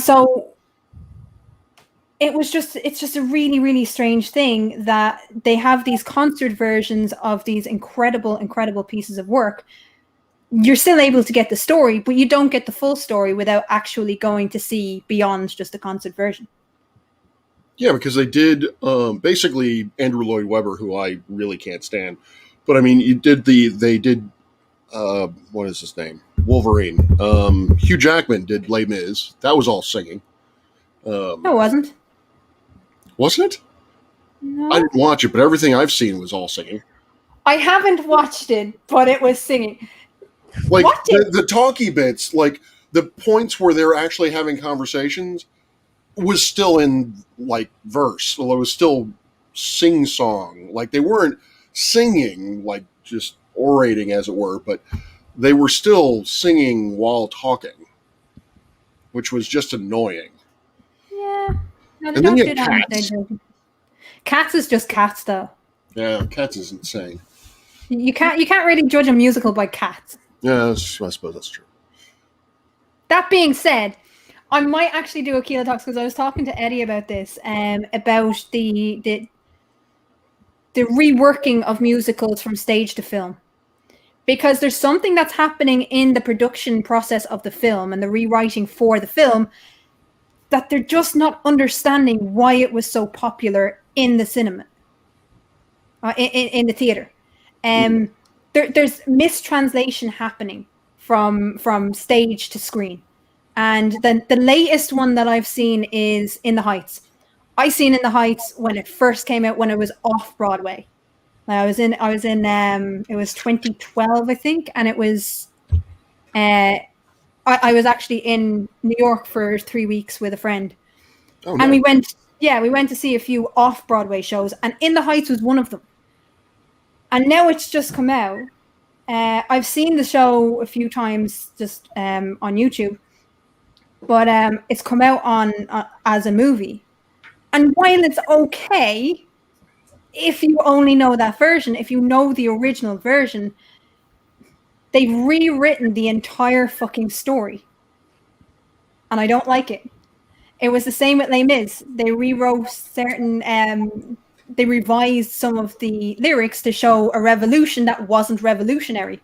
so it's just a really, really strange thing that they have these concert versions of these incredible pieces of work. You're still able to get the story, but you don't get the full story without actually going to see beyond just the concert version. Yeah, because they did basically Andrew Lloyd Webber, who I really can't stand, but I mean, they did what is his name? Wolverine. Hugh Jackman did Les Mis. That was all singing. No, it wasn't. Wasn't it? No. I didn't watch it, but everything I've seen was all singing. I haven't watched it, but it was singing. Like the talky bits, like the points where they're actually having conversations, was still in like verse. So it was still sing song. Like they weren't singing, like just orating as it were, but they were still singing while talking, which was just annoying. Yeah. No, and then you have Cats. Cats is just Cats, though. Yeah, Cats is insane. You can't really judge a musical by Cats. Yeah, I suppose that's true. That being said, I might actually do a Keela Talks because I was talking to Eddie about this, about the reworking of musicals from stage to film. Because there's something that's happening in the production process of the film and the rewriting for the film that they're just not understanding why it was so popular in the cinema, in the theater. There's mistranslation happening from stage to screen. And then the latest one that I've seen is In the Heights. I seen In the Heights when it first came out, when it was off Broadway. I was in it was 2012, I think, and it was I was actually in New York for 3 weeks with a friend. Oh, and nice. we went to see a few off Broadway shows, and In the Heights was one of them. And now it's just come out. I've seen the show a few times just on YouTube, but it's come out on as a movie. And while it's okay, if you only know that version, if you know the original version, they've rewritten the entire fucking story. And I don't like it. It was the same with Les Mis. They rewrote certain, they revised some of the lyrics to show a revolution that wasn't revolutionary.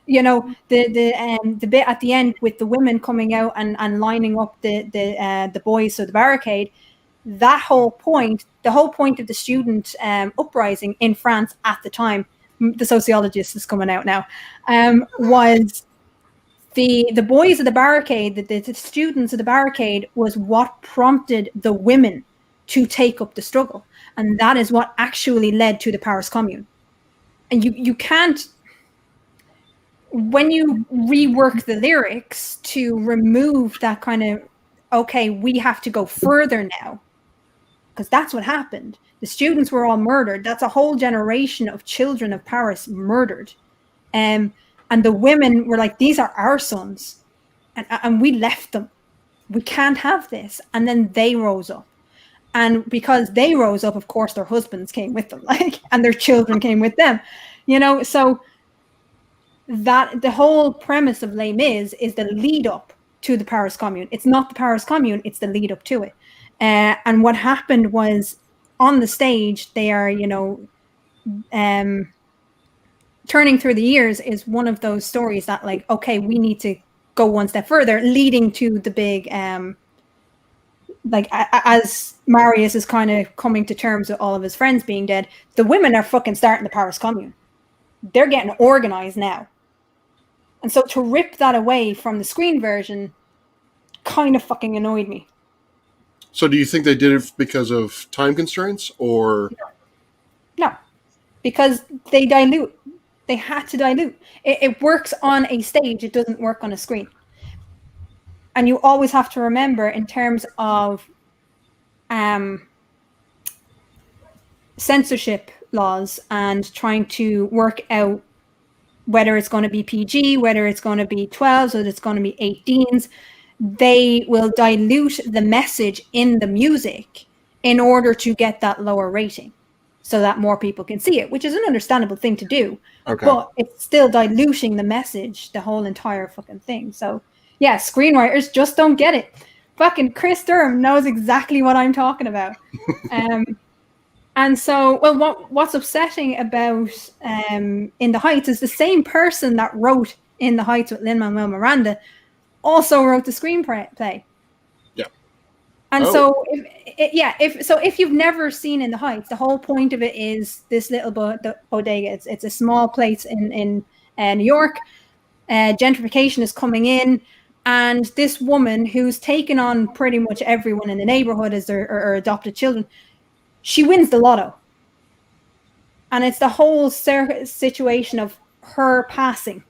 You know, the bit at the end with the women coming out and lining up the boys to the barricade, the whole point of the student uprising in France at the time, the sociologist is coming out now, was the boys of the barricade, the students of the barricade was what prompted the women to take up the struggle. And that is what actually led to the Paris Commune. And you can't, when you rework the lyrics to remove that kind of, okay, we have to go further now, because that's what happened. The students were all murdered. That's a whole generation of children of Paris murdered. And the women were like, these are our sons. And we left them. We can't have this. And then they rose up. And because they rose up, of course, their husbands came with them, like, and their children came with them. You know, so that the whole premise of Les Mis is the lead up to the Paris Commune. It's not the Paris Commune, it's the lead up to it. And what happened was, on the stage, they are, you know, Turning Through the Years is one of those stories that, like, okay, we need to go one step further, leading to the big, like, as Marius is kind of coming to terms with all of his friends being dead, the women are fucking starting the Paris Commune. They're getting organized now. And so to rip that away from the screen version kind of fucking annoyed me. So do you think they did it because of time constraints, or? No, because they dilute. They had to dilute. It works on a stage. It doesn't work on a screen. And you always have to remember, in terms of censorship laws and trying to work out whether it's going to be PG, whether it's going to be 12s, whether it's going to be 18s, they will dilute the message in the music in order to get that lower rating so that more people can see it, which is an understandable thing to do. Okay. But it's still diluting the message, the whole entire fucking thing. So, yeah, screenwriters just don't get it. Fucking Chris Durham knows exactly what I'm talking about. And so, well, what's upsetting about In the Heights is the same person that wrote In the Heights with Lin-Manuel Miranda also wrote the screenplay. Yeah. And so, if you've never seen In the Heights, the whole point of it is this little bodega. It's a small place in New York. Gentrification is coming in, and this woman who's taken on pretty much everyone in the neighborhood as her adopted children, she wins the lotto. And it's the whole situation of her passing.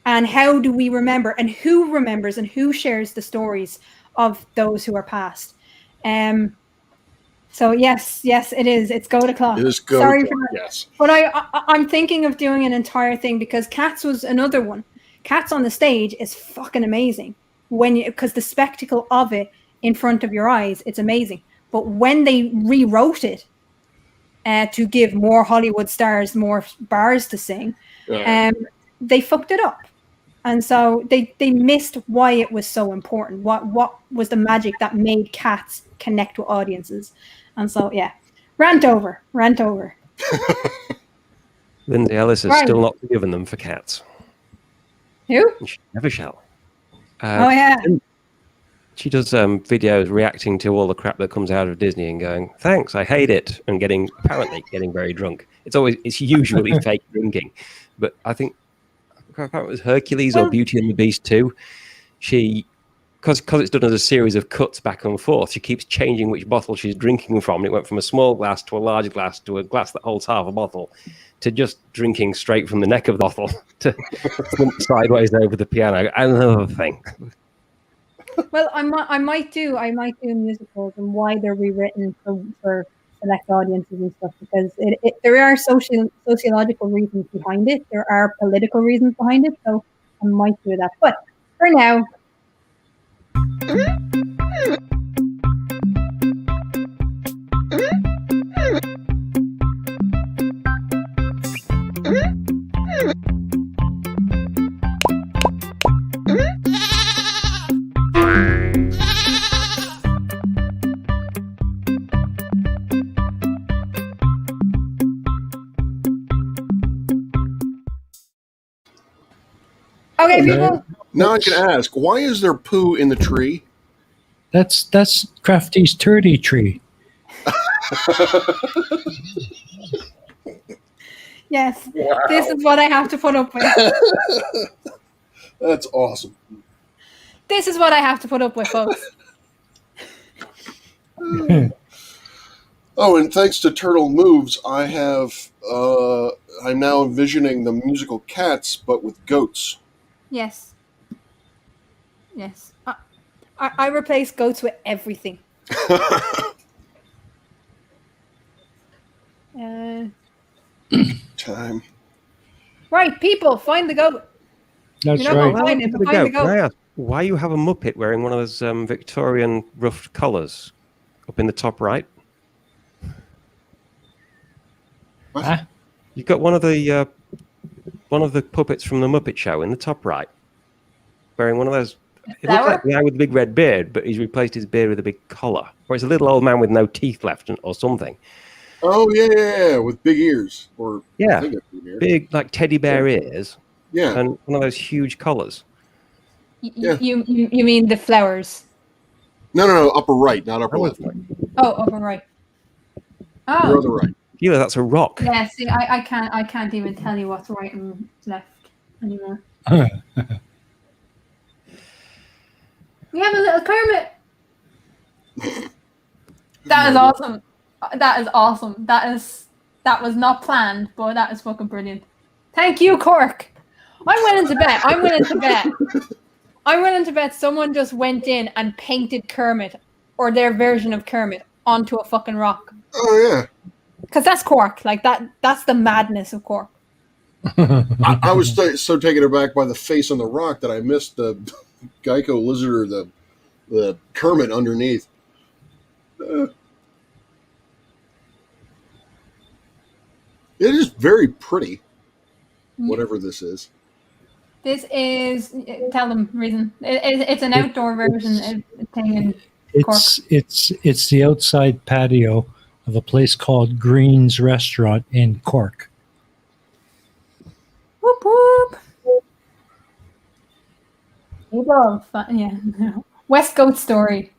And how do we remember, and who remembers, and who shares the stories of those who are passed? So yes, it is. It's Go to Clock. It is Go to Clock, yes. But I'm thinking of doing an entire thing, because Cats was another one. Cats on the stage is fucking amazing because the spectacle of it in front of your eyes, it's amazing. But when they rewrote it, to give more Hollywood stars more bars to sing. They fucked it up. And so they missed why it was so important. What was the magic that made Cats connect with audiences? And so, yeah, rant over. Lindsay Ellis has still not forgiven them for Cats. Who? And she never shall. Oh, yeah. She does videos reacting to all the crap that comes out of Disney and going, thanks, I hate it, and apparently getting very drunk. It's usually fake drinking. But I think it was Hercules or Beauty and the Beast too. She, because it's done as a series of cuts back and forth, she keeps changing which bottle she's drinking from. And it went from a small glass to a large glass to a glass that holds half a bottle to just drinking straight from the neck of the bottle to sideways over the piano. Another thing. Well, I might do musicals and why they're rewritten for select audiences and stuff, because there are sociological reasons behind it. There are political reasons behind it. So I might do that. But for now. Okay, people. Now I can ask, why is there poo in the tree? That's Crafty's turdy tree. Yes, wow. This is what I have to put up with. That's awesome. This is what I have to put up with, folks. Oh, and thanks to Turtle Moves, I'm now envisioning the musical Cats, but with goats. Yes. I replace goats with everything. Time. Right, people, find the goat. That's You're not right. Find it, but find the goat. Can I ask, why you have a Muppet wearing one of those Victorian ruffed collars up in the top right? Huh? You've got one of the puppets from the Muppet Show in the top right, wearing one of those. It looks like the guy with the big red beard, but he's replaced his beard with a big collar. Or it's a little old man with no teeth left, or something. Oh yeah, with big ears, or yeah, big like teddy bear ears. Yeah, and one of those huge collars. You mean the flowers? No, upper right, not upper left. Oh, upper right. Oh, your other right. Yeah, that's a rock. Yeah, see, I can't even tell you what's right and left anymore. We have a little Kermit. That is awesome. That is awesome. That was not planned, but that is fucking brilliant. Thank you, Cork. I'm willing to bet someone just went in and painted Kermit or their version of Kermit onto a fucking rock. Oh yeah. Because that's Cork. Like that's the madness of Cork. I was so taken aback by the face on the rock that I missed the Geico lizard or the Kermit underneath. It is very pretty, whatever this is. This is, tell them reason. It's an outdoor version thing in Cork. It's the outside patio of a place called Green's Restaurant in Cork. Whoop whoop. Yeah. West Goat Story.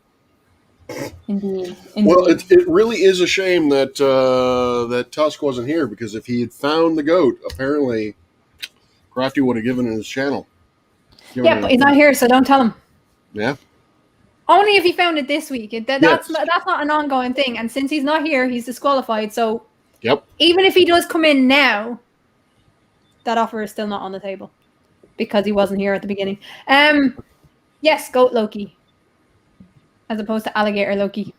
Indeed. Well, it really is a shame that that Tusk wasn't here, because if he had found the goat, apparently Crafty would have given him his channel. But he's not here, so don't tell him. Yeah. Only if he found it this week. That's not an ongoing thing. And since he's not here, he's disqualified. So even if he does come in now, that offer is still not on the table because he wasn't here at the beginning. Yes, Goat Loki, as opposed to Alligator Loki.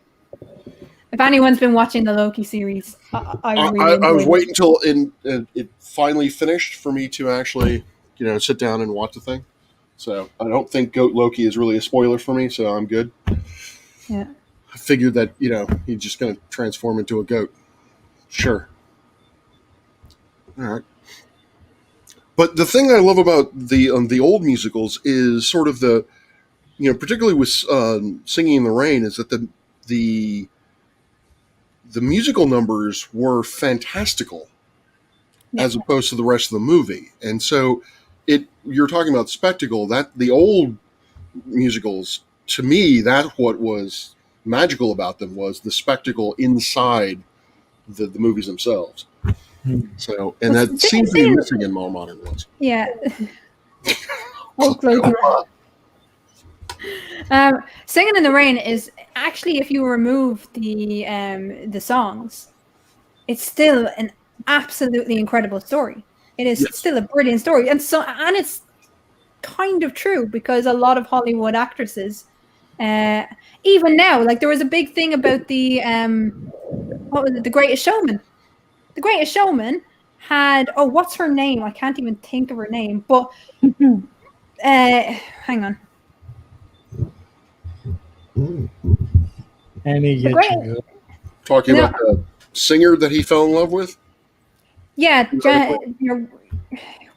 If anyone's been watching the Loki series, I was waiting until it finally finished for me to actually, sit down and watch the thing. So I don't think Goat Loki is really a spoiler for me, so I'm good. Yeah. I figured that, he's just going to transform into a goat. Sure. All right. But the thing I love about the old musicals is sort of the, particularly with Singing in the Rain, is that the musical numbers were fantastical as opposed to the rest of the movie. And so you're talking about spectacle, that the old musicals, to me, that's what was magical about them, was the spectacle inside the movies themselves. So, and that seems to be missing in more modern ones. Yeah. Singing in the Rain is actually, if you remove the songs, it's still an absolutely incredible story. It is still a brilliant story, and it's kind of true, because a lot of Hollywood actresses, even now, like there was a big thing about the what was it, The Greatest Showman. The Greatest Showman had, what's her name? I can't even think of her name, but hang on. Talking about the singer that he fell in love with? Yeah,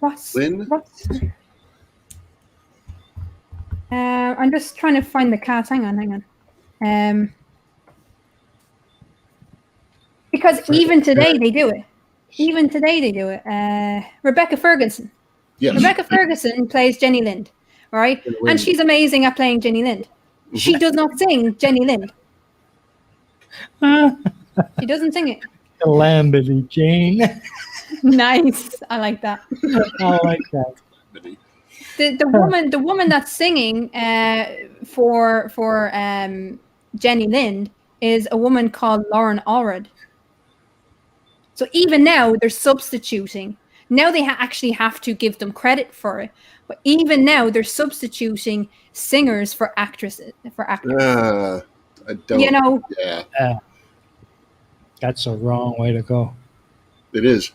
what's Lynn? I'm just trying to find the cast. Hang on. Because even today they do it. Rebecca Ferguson. Yes. Rebecca Ferguson plays Jenny Lind, right? And she's amazing at playing Jenny Lind. She does not sing Jenny Lind. She doesn't sing it. Calamity Jane. Nice. I like that. I like that. The woman that's singing for Jenny Lind is a woman called Lauren Allred. So even now they're substituting. Now they actually have to give them credit for it. But even now they're substituting singers for actresses. I don't. Yeah. That's a wrong way to go. It is.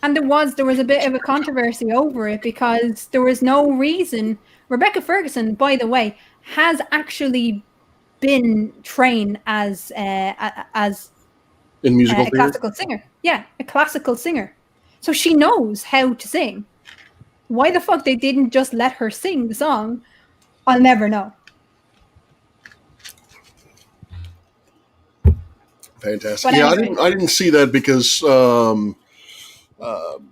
And there was a bit of a controversy over it, because there was no reason. Rebecca Ferguson, by the way, has actually been trained as in musical a classical singer. Yeah, a classical singer. So she knows how to sing. Why the fuck they didn't just let her sing the song, I'll never know. Fantastic. But anyway. I didn't see that because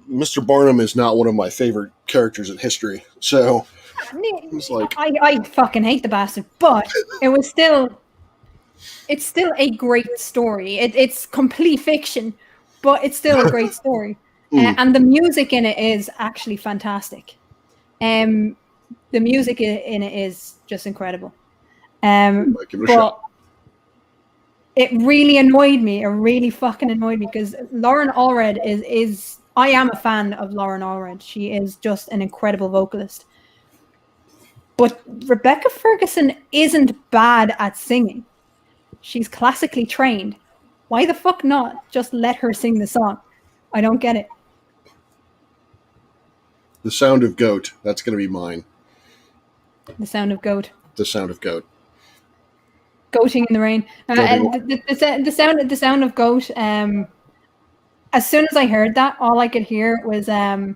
Mr. Barnum is not one of my favorite characters in history. So it's like, I fucking hate the bastard, but it's still a great story. It's complete fiction, but it's still a great story. And the music in it is actually fantastic. The music in it is just incredible. But it really annoyed me. It really fucking annoyed me, because Lauren Allred is I am a fan of Lauren Allred. She is just an incredible vocalist. But Rebecca Ferguson isn't bad at singing. She's classically trained. Why the fuck not just let her sing the song? I don't get it. The Sound of Goat. That's going to be mine. The Sound of Goat. The Sound of Goat. Goating in the Rain. The sound of Goat. As soon as I heard that, all I could hear was the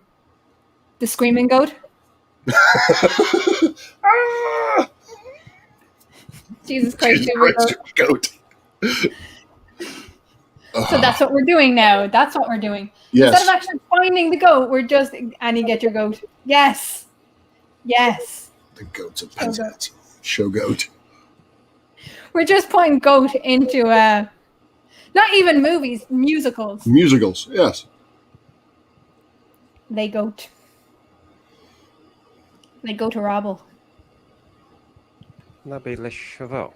screaming goat. Jesus Christ, goat. So that's what we're doing now. That's what we're doing. Yes. Instead of actually finding the goat, we're just, and you get your goat. Yes. Yes. The goat's a peasant. Show goat. We're just putting goat into not even movies, musicals. Musicals, yes. They goat. They go to Robble. That'd be Le Cheval.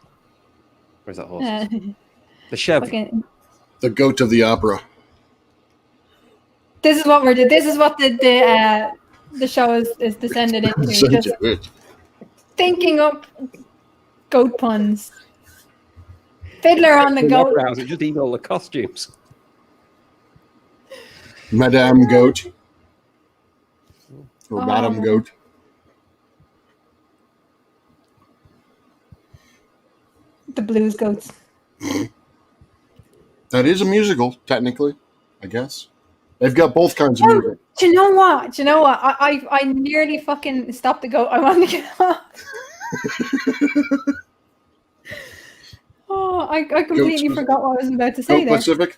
Or is that horse? The Chevy. The goat of the opera. This is what we're doing. This is what the show is descended into. Just thinking up goat puns. Fiddler on the Goat. Just eat all the costumes. Madame Goat. Or Madame Goat. The Blues Goats. That is a musical, technically. I guess. They've got both kinds of moving. Do you know what? I nearly fucking stopped the goat. I wanted to get off. Oh, I completely forgot what I was about to say Goat there. Pacific?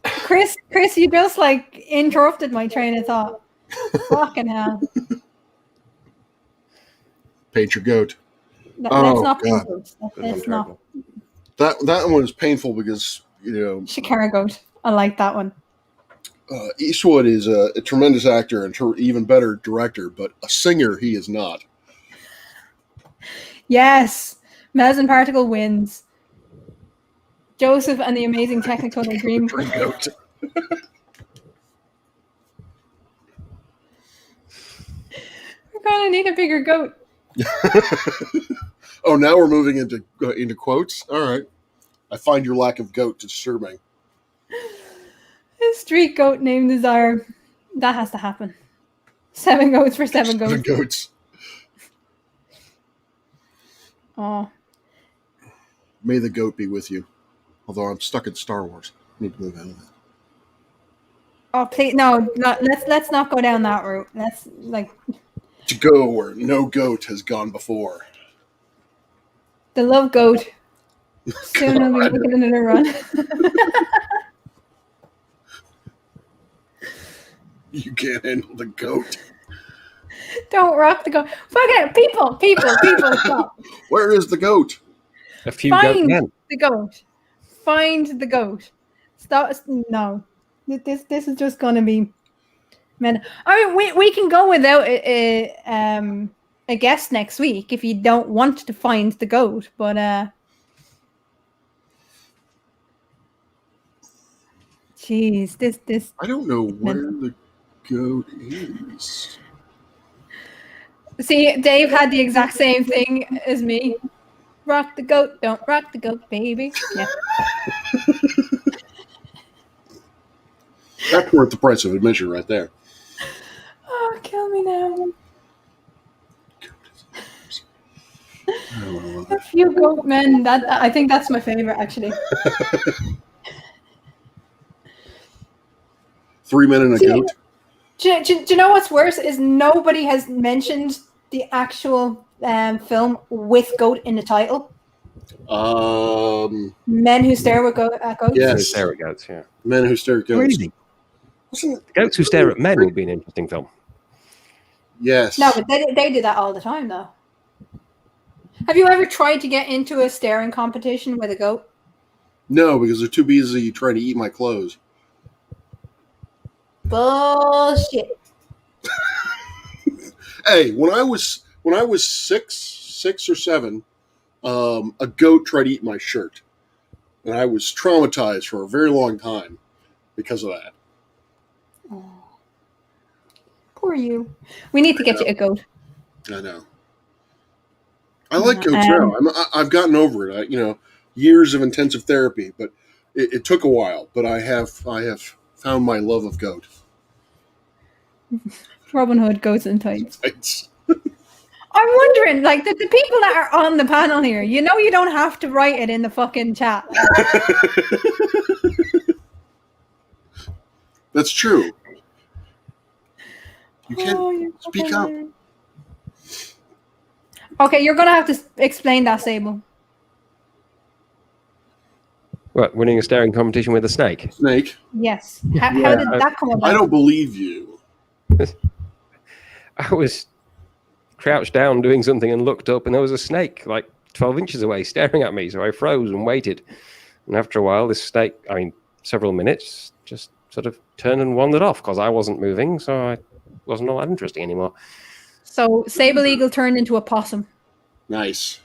Chris, you just like interrupted my train of thought. Fucking hell. Paint your goat. Let's not God. Let's not. That one is painful because, Shakara goat. I like that one. Eastwood is a tremendous actor and even better director, but a singer he is not. Yes. Meson Particle wins. Joseph and the Amazing Technicolor Dream. Goat. We're gonna need a bigger goat. Oh, now we're moving into quotes? All right. I find your lack of goat disturbing. A street goat named Desire. That has to happen. 7 goats for 7 goats. 7 goats. Oh. May the goat be with you. Although I'm stuck in Star Wars. I need to move out of that. Oh, please, no, let's not go down that route. Let's To go where no goat has gone before. the love goat. Soon I'll be making another run. You can't handle the goat. Don't rock the goat. Fuck it, people, stop. Where is the goat? A few goat Find men. the goat. Find the goat. Stop. No, this is just gonna be. Man, I mean, we can go without a guest next week if you don't want to find the goat, but jeez, this. I don't know where the goat is. See, Dave had the exact same thing as me. Rock the goat, don't rock the goat, baby. Yeah. That's worth the price of admission right there. Oh, kill me now. A few goat men. I think that's my favorite, actually. 3 men and a goat. Do you know what's worse is nobody has mentioned the actual film with goat in the title. Men Who Stare at Goats. Yes. Who stare at goats, yeah. Men Who Stare at Goats. Really? Goats Who Stare at Men would be an interesting film. Yes. No, but they do that all the time, though. Have you ever tried to get into a staring competition with a goat? No, because they're too busy trying to eat my clothes. Bullshit. Hey, when I was 6 or 7, a goat tried to eat my shirt, and I was traumatized for a very long time because of that. Oh. Poor you. We need to get you a goat. I know. I like goats now. I've gotten over it. Years of intensive therapy, but it took a while. But I have found my love of goat. Robin Hood, goats and tights. It's I'm wondering, like, the people that are on the panel here, you don't have to write it in the fucking chat. That's true. You can't speak up. Okay, you're going to have to explain that, Sable. What, winning a staring competition with a snake? Snake. Yes. How did that come about? I don't believe you. I was crouched down doing something and looked up, and there was a snake like 12 inches away staring at me. So I froze and waited. And after a while, this snake, several minutes, just sort of turned and wandered off because I wasn't moving. So I wasn't all that interesting anymore. So Sableagle turned into a possum. Nice.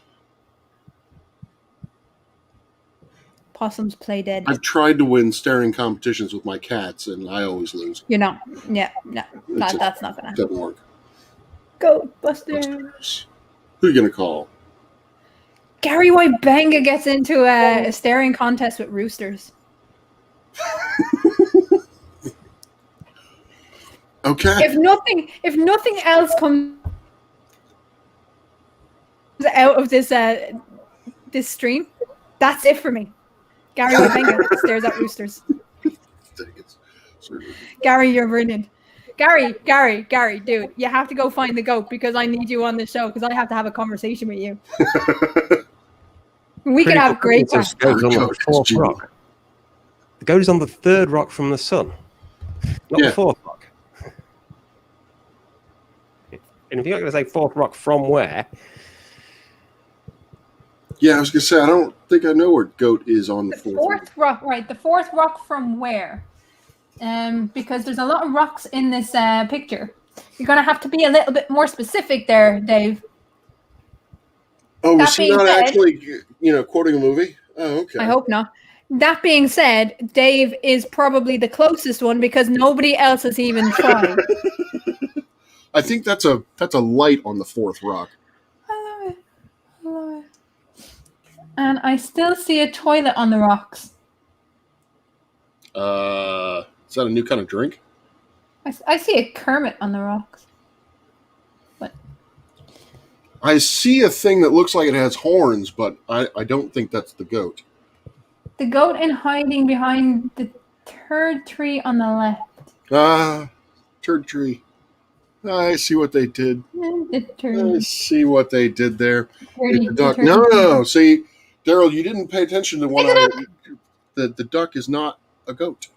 Possums play dead. I've tried to win staring competitions with my cats, and I always lose. You're not. Yeah, no. That's not going to happen. Doesn't work. Goat Busters. Who are you going to call? Gary White Benga gets into a staring contest with roosters. Okay. If nothing else comes out of this stream, that's it for me. Gary Wabenga stares at roosters. Gary, you're brilliant. Gary, dude, you have to go find the goat because I need you on the show because I have to have a conversation with you. We could have great The goat is on the fourth rock. The goat is on the third rock from the sun, not the fourth rock. And if you're not going to say fourth rock from where? Yeah, I was going to say, I don't think I know where goat is on the fourth rock. Right, the fourth rock from where? Because there's a lot of rocks in this picture. You're going to have to be a little bit more specific there, Dave. Oh, was he not actually, quoting a movie? Oh, okay. I hope not. That being said, Dave is probably the closest one because nobody else has even tried. I think that's a light on the fourth rock. I love it. And I still see a toilet on the rocks. Is that a new kind of drink? I see a Kermit on the rocks. What? I see a thing that looks like it has horns, but I don't think that's the goat. The goat in hiding behind the third tree on the left. Turd tree. I see what they did. I see what they did there. The duck. No. See, Daryl, you didn't pay attention to what the duck is not a goat.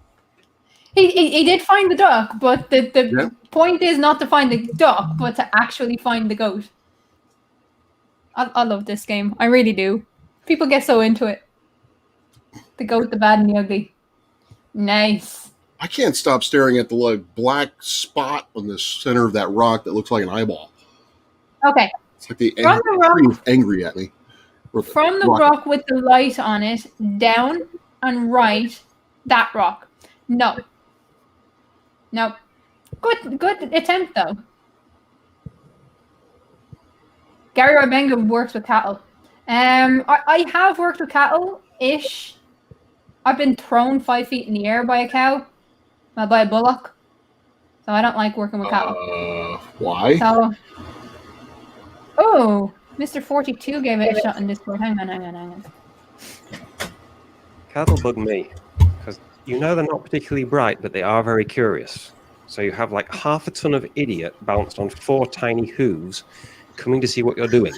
He did find the duck, but the point is not to find the duck, but to actually find the goat. I love this game. I really do. People get so into it. The goat, the bad, and the ugly. Nice. I can't stop staring at the black spot on the center of that rock that looks like an eyeball. Okay. It's like the angry at me. From the rock with the light on it, down and right, that rock. No. Good attempt though. Gary Wabenga works with cattle. I have worked with cattle-ish. I've been thrown 5 feet in the air by a cow. Well, by a bullock. So I don't like working with cattle. Why? So, Mr. 42 gave it a shot in Discord. Hang on. Cattle bug me. Because they're not particularly bright, but they are very curious. So you have like half a ton of idiot bounced on 4 tiny hooves coming to see what you're doing.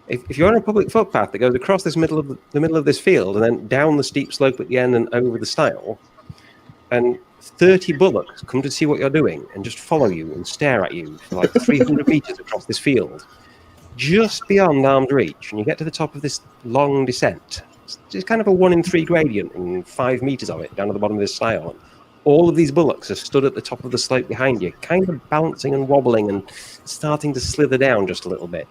If you're on a public footpath that goes across the middle of this field and then down the steep slope at the end and over the stile, and 30 bullocks come to see what you're doing and just follow you and stare at you for like 300 meters across this field, just beyond arm's reach, and you get to the top of this long descent. It's kind of a 1 in 3 gradient and 5 meters of it down to the bottom of this stile. And all of these bullocks are stood at the top of the slope behind you, kind of bouncing and wobbling and starting to slither down just a little bit.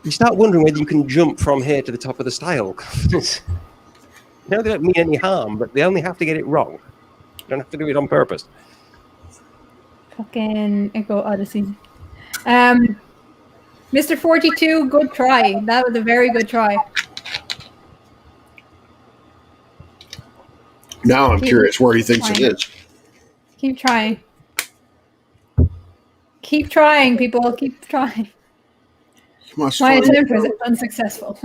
You start wondering whether you can jump from here to the top of the stile. They don't mean any harm, but they only have to get it wrong. You don't have to do it on purpose. Fucking Echo Odyssey. Mr. 42, good try. That was a very good try. Now I'm curious where he thinks it is. Keep trying. Keep trying, people. Keep trying. My attempt was unsuccessful.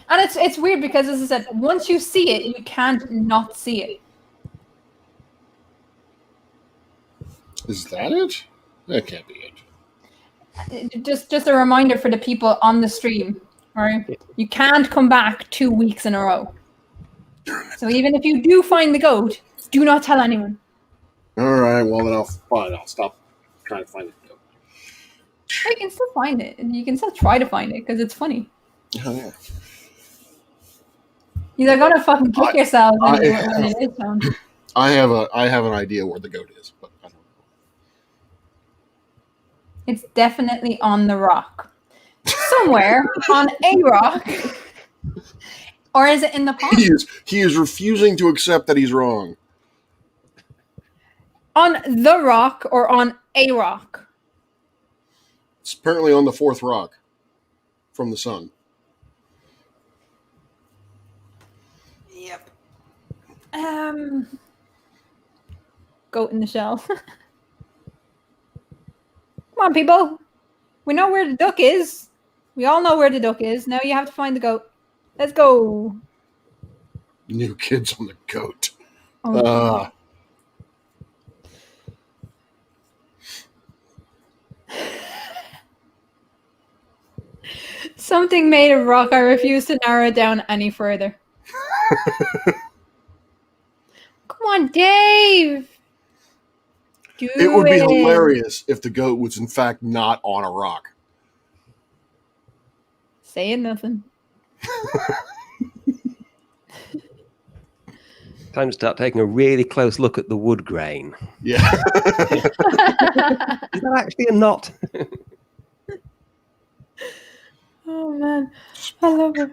And it's weird because, as I said, once you see it, you can't not see it. Is that it? That can't be it. Just a reminder for the people on the stream, right? You can't come back 2 weeks in a row. So even if you do find the goat, do not tell anyone. All right, well then I'll stop trying to find it. You can still find it, and you can still try to find it because it's funny. Oh yeah. You're gonna fucking kick yourself when it is found. I have an idea where the goat is, but I don't know. It's definitely on the rock, somewhere on a rock, or is it in the pond? He is refusing to accept that he's wrong. On the rock or on a rock? It's apparently on the fourth rock from the sun. Yep. Goat in the shell. Come on, people. We know where the duck is. We all know where the duck is. Now you have to find the goat. Let's go. New kids on the goat. Oh. Something made of rock. I refuse to narrow it down any further. Come on, Dave. It would be hilarious if the goat was in fact not on a rock. Saying nothing. Time to start taking a really close look at the wood grain. Yeah. Is that actually a knot? Oh man, I love it.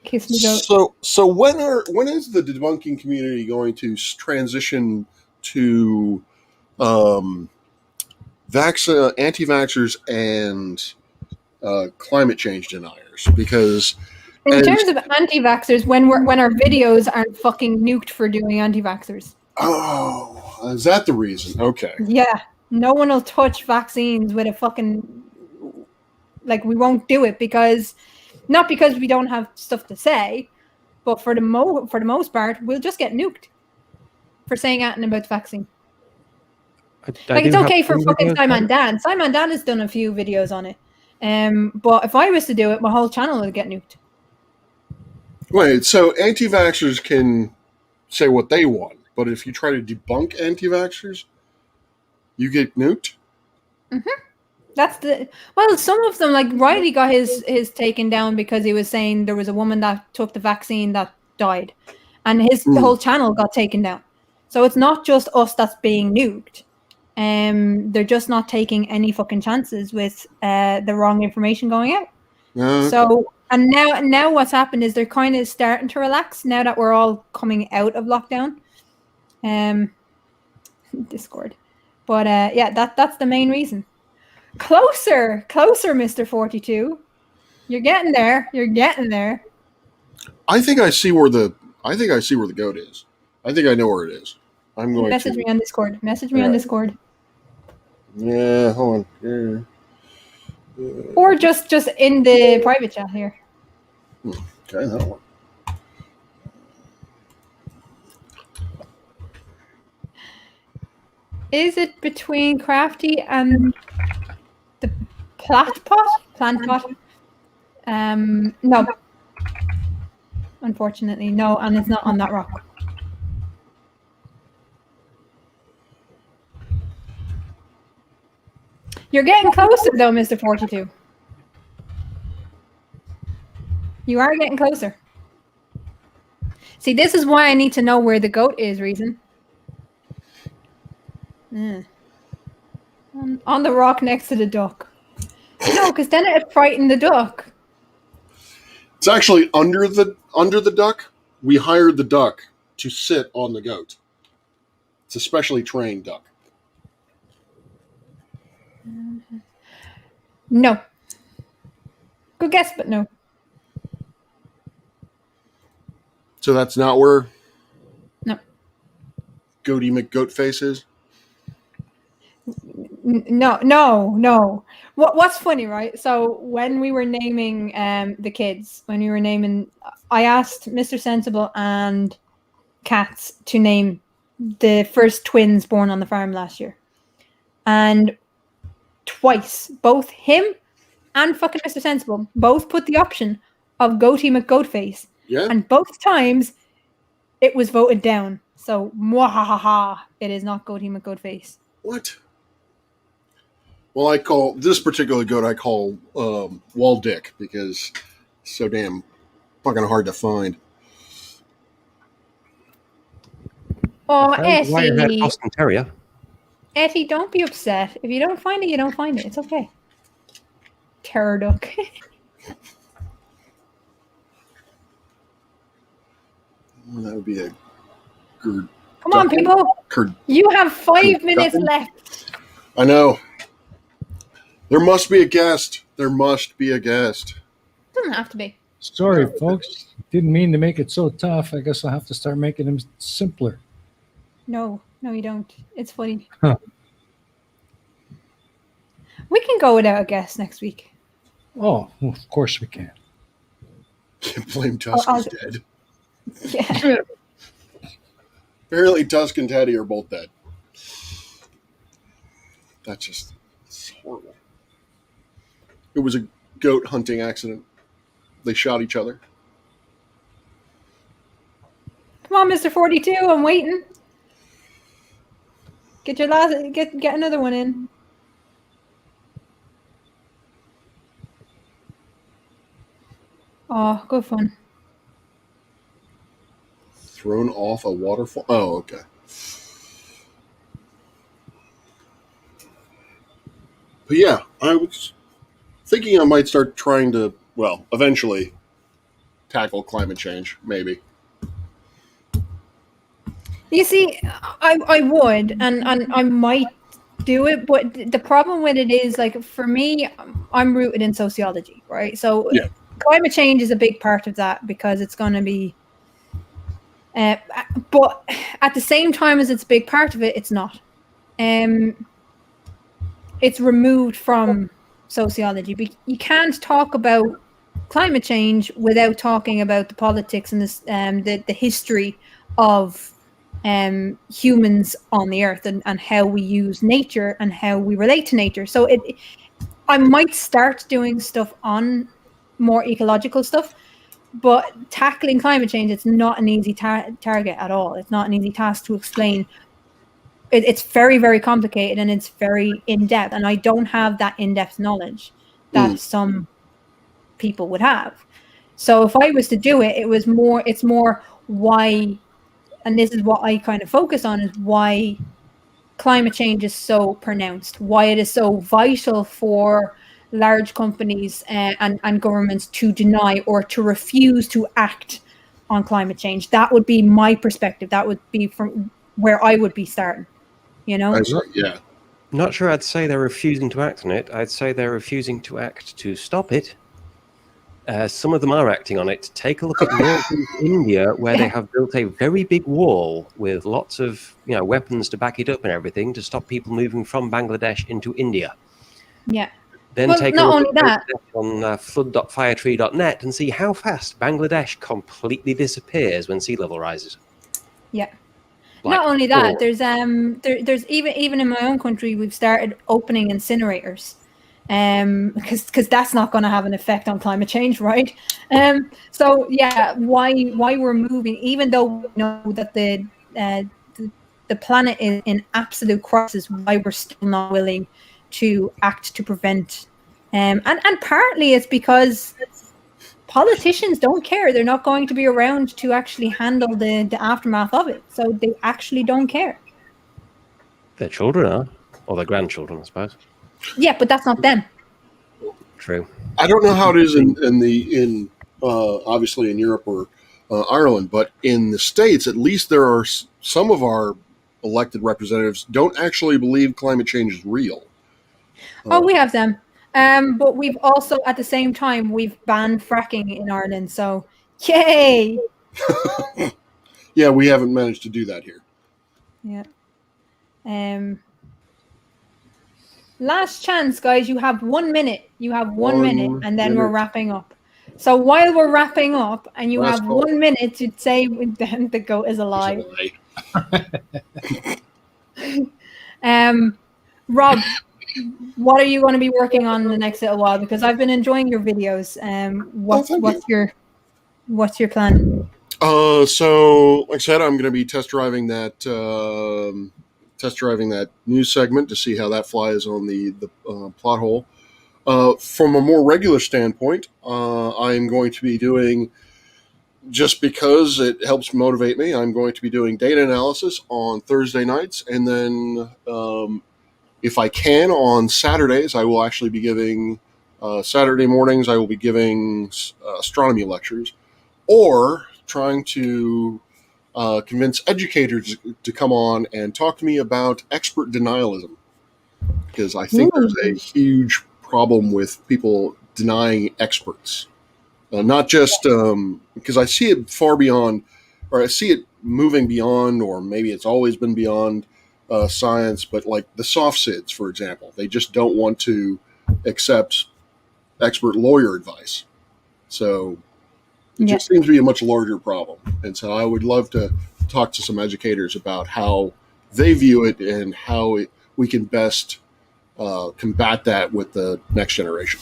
Kiss me goat. So when is the debunking community going to transition to anti-vaxxers and climate change deniers? Because in terms of anti-vaxxers, when our videos aren't fucking nuked for doing anti-vaxxers. Oh, is that the reason? Okay. Yeah, no one will touch vaccines with a fucking we won't do it because not because we don't have stuff to say, but for the most part, we'll just get nuked for saying anything about the vaccine. It's okay for fucking Simon Dan. Simon Dan has done a few videos on it. But if I was to do it, my whole channel would get nuked. Wait, so anti-vaxxers can say what they want, but if you try to debunk anti-vaxxers, you get nuked? Mm-hmm. Some of them, like Riley got his taken down because he was saying there was a woman that took the vaccine that died, and the whole channel got taken down. So it's not just us that's being nuked. They're just not taking any fucking chances with the wrong information going out. Okay. So, and now what's happened is they're kind of starting to relax now that we're all coming out of lockdown. Discord, but yeah, that's the main reason. Closer, Mr. 42. You're getting there. I think I see where the goat is. I think I know where it is. I'm going message me on Discord. On Discord. Yeah, hold on. Yeah. Or just in the private chat here. Okay, that one. Is it between Crafty and the plant pot? No. Unfortunately, no, and it's not on that rock. You're getting closer though, Mr. 42. You are getting closer. See, this is why I need to know where the goat is, Reason. On the rock next to the duck. No, because then it'd frighten the duck. It's actually under the duck. We hired the duck to sit on the goat. It's a specially trained duck. No. Good guess, but no. So that's not where No. Goaty McGoatface is? No. What's funny, right? So when we were naming the kids, I asked Mr. Sensible and Katz to name the first twins born on the farm last year. And twice, both him and fucking Mr. Sensible both put the option of Goatee McGoatface. Yeah. And both times it was voted down. So, mwahaha, it is not Goatee McGoatface. What? Well, I call this particular goat, I call Wall Dick because it's so damn fucking hard to find. Oh, Wire-haired Boston Terrier. Etty, don't be upset. If you don't find it, you don't find it. It's okay. Terror duck. Well, that would be a good. Come on, people. You have 5 minutes left. I know. There must be a guest. Doesn't have to be. Sorry, folks. Didn't mean to make it so tough. I guess I'll have to start making them simpler. No, you don't. It's funny. Huh. We can go without a guest next week. Oh, well, of course we can. Blame Tusk is dead. Yeah. Apparently, Tusk and Tatty are both dead. That's just horrible. It was a goat hunting accident. They shot each other. Come on, Mr. 42, I'm waiting. Get another one in. Oh, good fun. Thrown off a waterfall. Oh, okay. But yeah, I was thinking I might start trying to, well, eventually tackle climate change, maybe. You see, I would, and I might do it, but the problem with it is, like, for me, I'm rooted in sociology, right? So Yeah. climate change is a big part of that because it's going to be, but at the same time as it's a big part of it, it's not. It's removed from sociology. You can't talk about climate change without talking about the politics and this, the history of humans on the earth and how we use nature and how we relate to nature. So I might start doing stuff on more ecological stuff, but tackling climate change, it's not an easy target at all. It's not an easy task to explain. It's very, very complicated and it's very in-depth, and I don't have that in-depth knowledge that some people would have. So if I was to do it, it's more why, and this is what I kind of focus on, is why climate change is so pronounced, why it is so vital for large companies and governments to deny or to refuse to act on climate change. That would be my perspective. That would be from where I would be starting, you know? Yeah. Not sure I'd say they're refusing to act on it. I'd say they're refusing to act to stop it. Some of them are acting on it. Take a look at northern India, where they have built a very big wall with lots of weapons to back it up and everything to stop people moving from Bangladesh into India. Yeah. Then Well, take a not look only that, on flood.firetree.net and see how fast Bangladesh completely disappears when sea level rises. Yeah. Like, not only that, there's even in my own country, we've started opening incinerators, because that's not going to have an effect on climate change, right? So yeah, why we're moving, even though we know that the planet is in absolute crisis, why we're still not willing to act to prevent, and partly it's because politicians don't care. They're not going to be around to actually handle the aftermath of it. So they actually don't care. Their children are, or their grandchildren, I suppose. Yeah, but that's not them. True. I don't know how it is in obviously in Europe or Ireland, but in the States, at least there are some of our elected representatives don't actually believe climate change is real. We have them. But we've also, at the same time, we've banned fracking in Ireland. So, yay! Yeah, we haven't managed to do that here. Yeah. Last chance, guys. You have 1 minute. You have one minute, and then we're wrapping up. So while we're wrapping up, and you have 1 minute to say the goat is alive. Rob, what are you going to be working on in the next little while? Because I've been enjoying your videos. What's your plan? So like I said, I'm going to be test driving that news segment to see how that flies on the plot hole. From a more regular standpoint, I'm going to be doing, just because it helps motivate me, I'm going to be doing data analysis on Thursday nights, and then if I can, on Saturdays, I will actually be giving Saturday mornings. I will be giving astronomy lectures, or trying to convince educators to come on and talk to me about expert denialism, because I think there's a huge problem with people denying experts. Not just because I see it far beyond, or I see it moving beyond, or maybe it's always been beyond science, but like the soft SIDS, for example, they just don't want to accept expert lawyer advice. So it just seems to be a much larger problem. And so I would love to talk to some educators about how they view it and how we can best combat that with the next generation.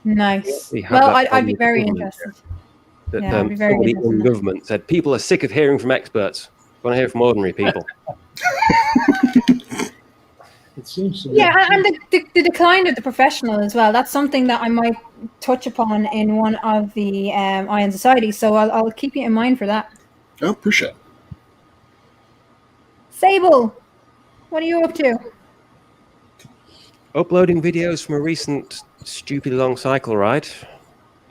Nice. Well, I'd be very interested. That I'd be very somebody interested in in that. government said, people are sick of hearing from experts. Want to hear from ordinary people. It seems to be. Yeah, and the decline of the professional as well. That's something that I might touch upon in one of the Iron Society. So I'll keep you in mind for that. Oh, appreciate it. Sable, what are you up to? Uploading videos from a recent stupid long cycle ride.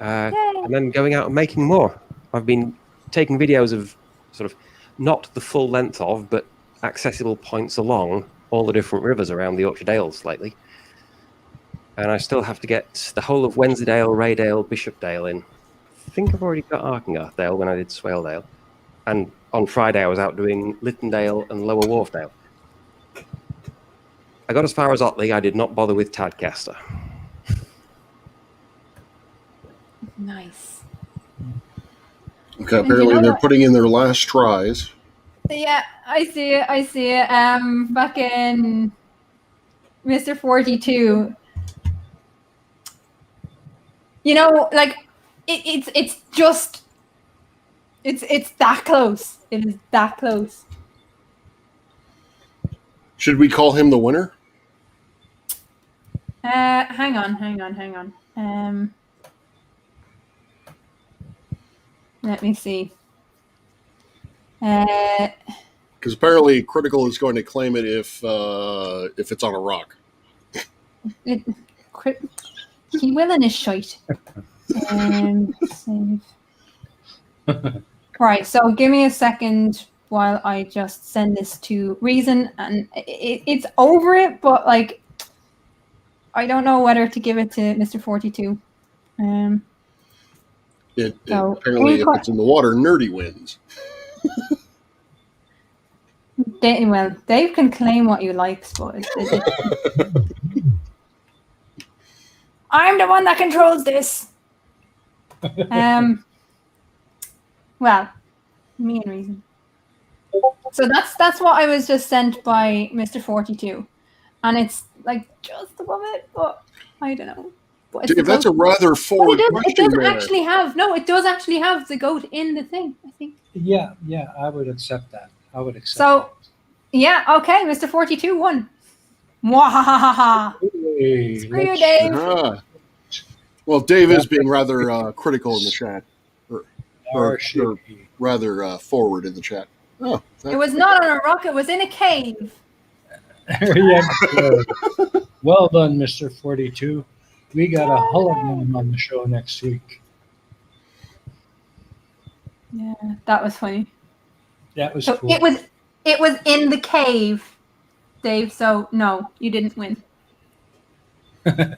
And then going out and making more. I've been taking videos of sort of not the full length of, but accessible points along all the different rivers around the Yorkshire Dales lately. And I still have to get the whole of Wensleydale, Raydale, Bishopdale in. I think I've already got Arkengarthdale when I did Swaledale. And on Friday I was out doing Littondale and Lower Wharfdale. I got as far as Otley. I did not bother with Tadcaster. Nice. Okay, apparently they're putting in their last tries. Yeah, I see it. Back in Mr. 42. You know, like it's that close. It is that close. Should we call him the winner? Hang on. Let me see. Because apparently Critical is going to claim it if it's on a rock. He will in his shite. Save. Right, so give me a second while I just send this to Reason, and it's over it, but like I don't know whether to give it to Mr. 42. Apparently, if it's in the water, Nerdy wins. Dave can claim what you like, but I'm the one that controls this. Well, me and Reason. So that's what I was just sent by Mr. 42, and it's like just above it, but I don't know. Dave, that's a rather forward question. It does actually have the goat in the thing, I think. Yeah, I would accept that. So, yeah, okay, Mr. 42 won. Mwahahaha. Hey, Screw you, Dave. Well, Dave is being rather critical in the chat, or rather forward in the chat. Oh, it was not on a rock. It was in a cave. Well done, Mr. 42. We got a hologram on the show next week. Yeah, that was funny. That was so cool. It was in the cave, Dave. So no, you didn't win. I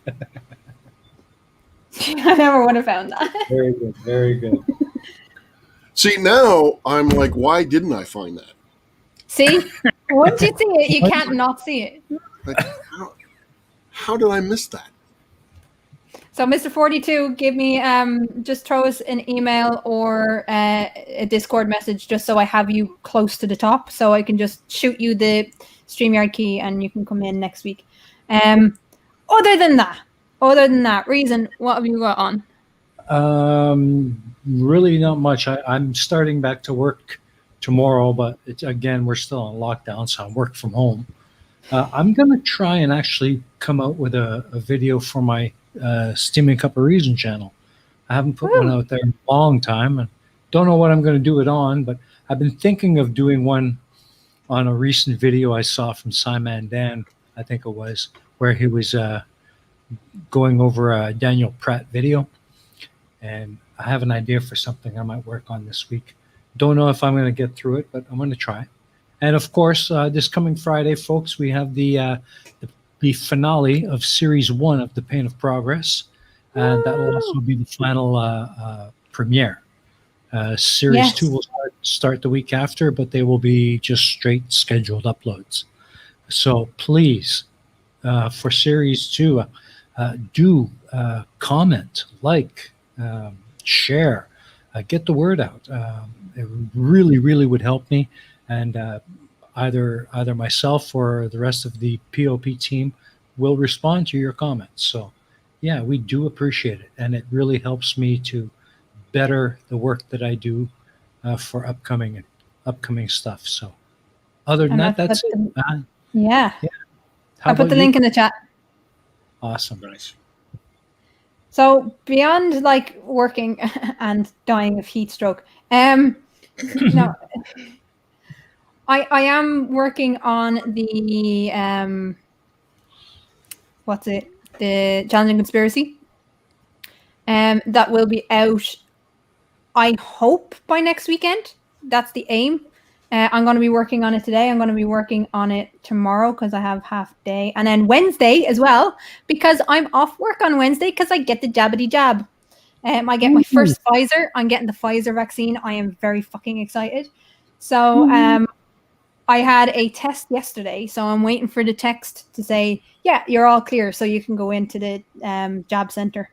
never would have found that. Very good, very good. See, now I'm like, why didn't I find that? See, once you see it, you can't not see it. Like, how did I miss that? So, Mr. 42, give me just throw us an email or a Discord message just so I have you close to the top, so I can just shoot you the StreamYard key and you can come in next week. Other than that, Reason, what have you got on? Really not much. I'm starting back to work tomorrow, but we're still on lockdown, so I'm work from home. I'm going to try and actually come out with a video for my Steaming Cup of Reason channel. I haven't put one out there in a long time, and don't know what I'm going to do it on, but I've been thinking of doing one on a recent video I saw from Simon Dan, I think it was, where he was going over a Daniel Pratt video, and I have an idea for something I might work on this week. Don't know if I'm going to get through it, but I'm going to try. And of course, this coming Friday, folks, we have the finale of Series 1 of The Pain of Progress, and that will also be the final premiere. Series 2 will start start the week after, but they will be just straight scheduled uploads. So please, for series 2, do comment, like, share, get the word out. It really, really would help me. And either myself or the rest of the POP team will respond to your comments. So yeah, we do appreciate it. And it really helps me to better the work that I do for upcoming stuff. So other than that, that's it. Yeah. How I put about the you? link in the chat. Awesome. Nice. So beyond like working and dying of heat stroke, no, I am working on the the Challenging Conspiracy. That will be out, I hope, by next weekend. That's the aim. I'm going to be working on it today. I'm going to be working on it tomorrow because I have half day. And then Wednesday as well, because I'm off work on Wednesday because I get the jabbity jab. I get my first Pfizer. I'm getting the Pfizer vaccine. I am very fucking excited. So I had a test yesterday. So I'm waiting for the text to say, yeah, you're all clear. So you can go into the jab center.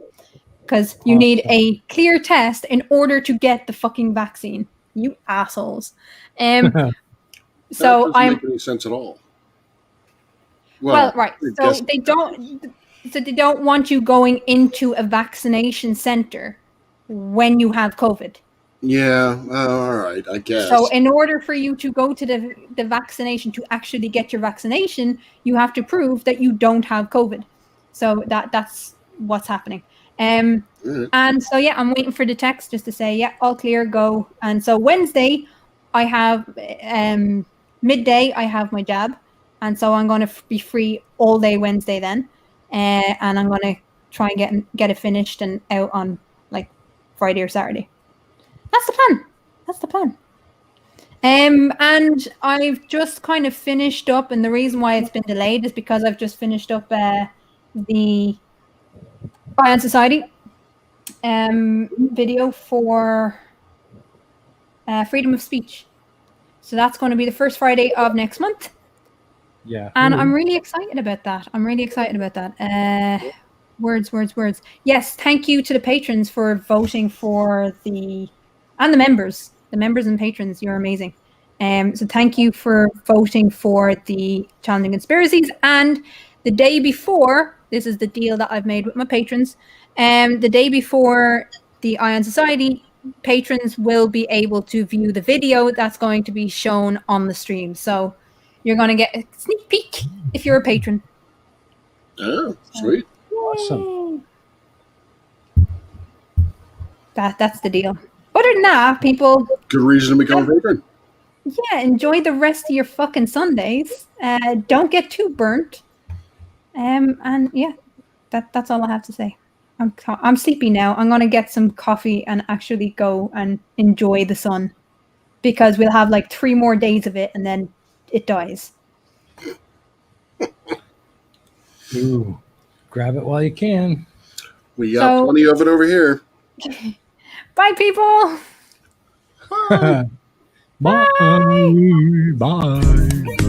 Because you need a clear test in order to get the fucking vaccine. You assholes. That So doesn't make any sense at all. Well, right. So they don't want you going into a vaccination center when you have COVID. Yeah, all right, I guess. So in order for you to go to the vaccination to actually get your vaccination, you have to prove that you don't have COVID. So that's what's happening. And so, yeah, I'm waiting for the text just to say, yeah, all clear, go. And so Wednesday, I have midday, I have my jab. And so I'm going to be free all day Wednesday then. And I'm going to try and get it finished and out on like Friday or Saturday. That's the plan. And I've just kind of finished up. And the reason why it's been delayed is because I've just finished up the Ion Society video for freedom of speech. So that's going to be the first Friday of next month. Yeah. And I'm really excited about that. Words. Yes, thank you to the patrons for voting for and the members and patrons. You're amazing. So thank you for voting for the Challenging Conspiracies. And the day before, this is the deal that I've made with my patrons. The day before the Ion Society, patrons will be able to view the video that's going to be shown on the stream. So you're going to get a sneak peek if you're a patron. Oh, sweet. Awesome. That's the deal. Other than that, people... Good reason to become a patron. Yeah, enjoy the rest of your fucking Sundays. Don't get too burnt. And yeah, that's all I have to say. I'm sleepy now. I'm going to get some coffee and actually go and enjoy the sun. Because we'll have like 3 more days of it and then it dies. Ooh, grab it while you can. We got plenty of it over here. Bye, people. Bye. Bye.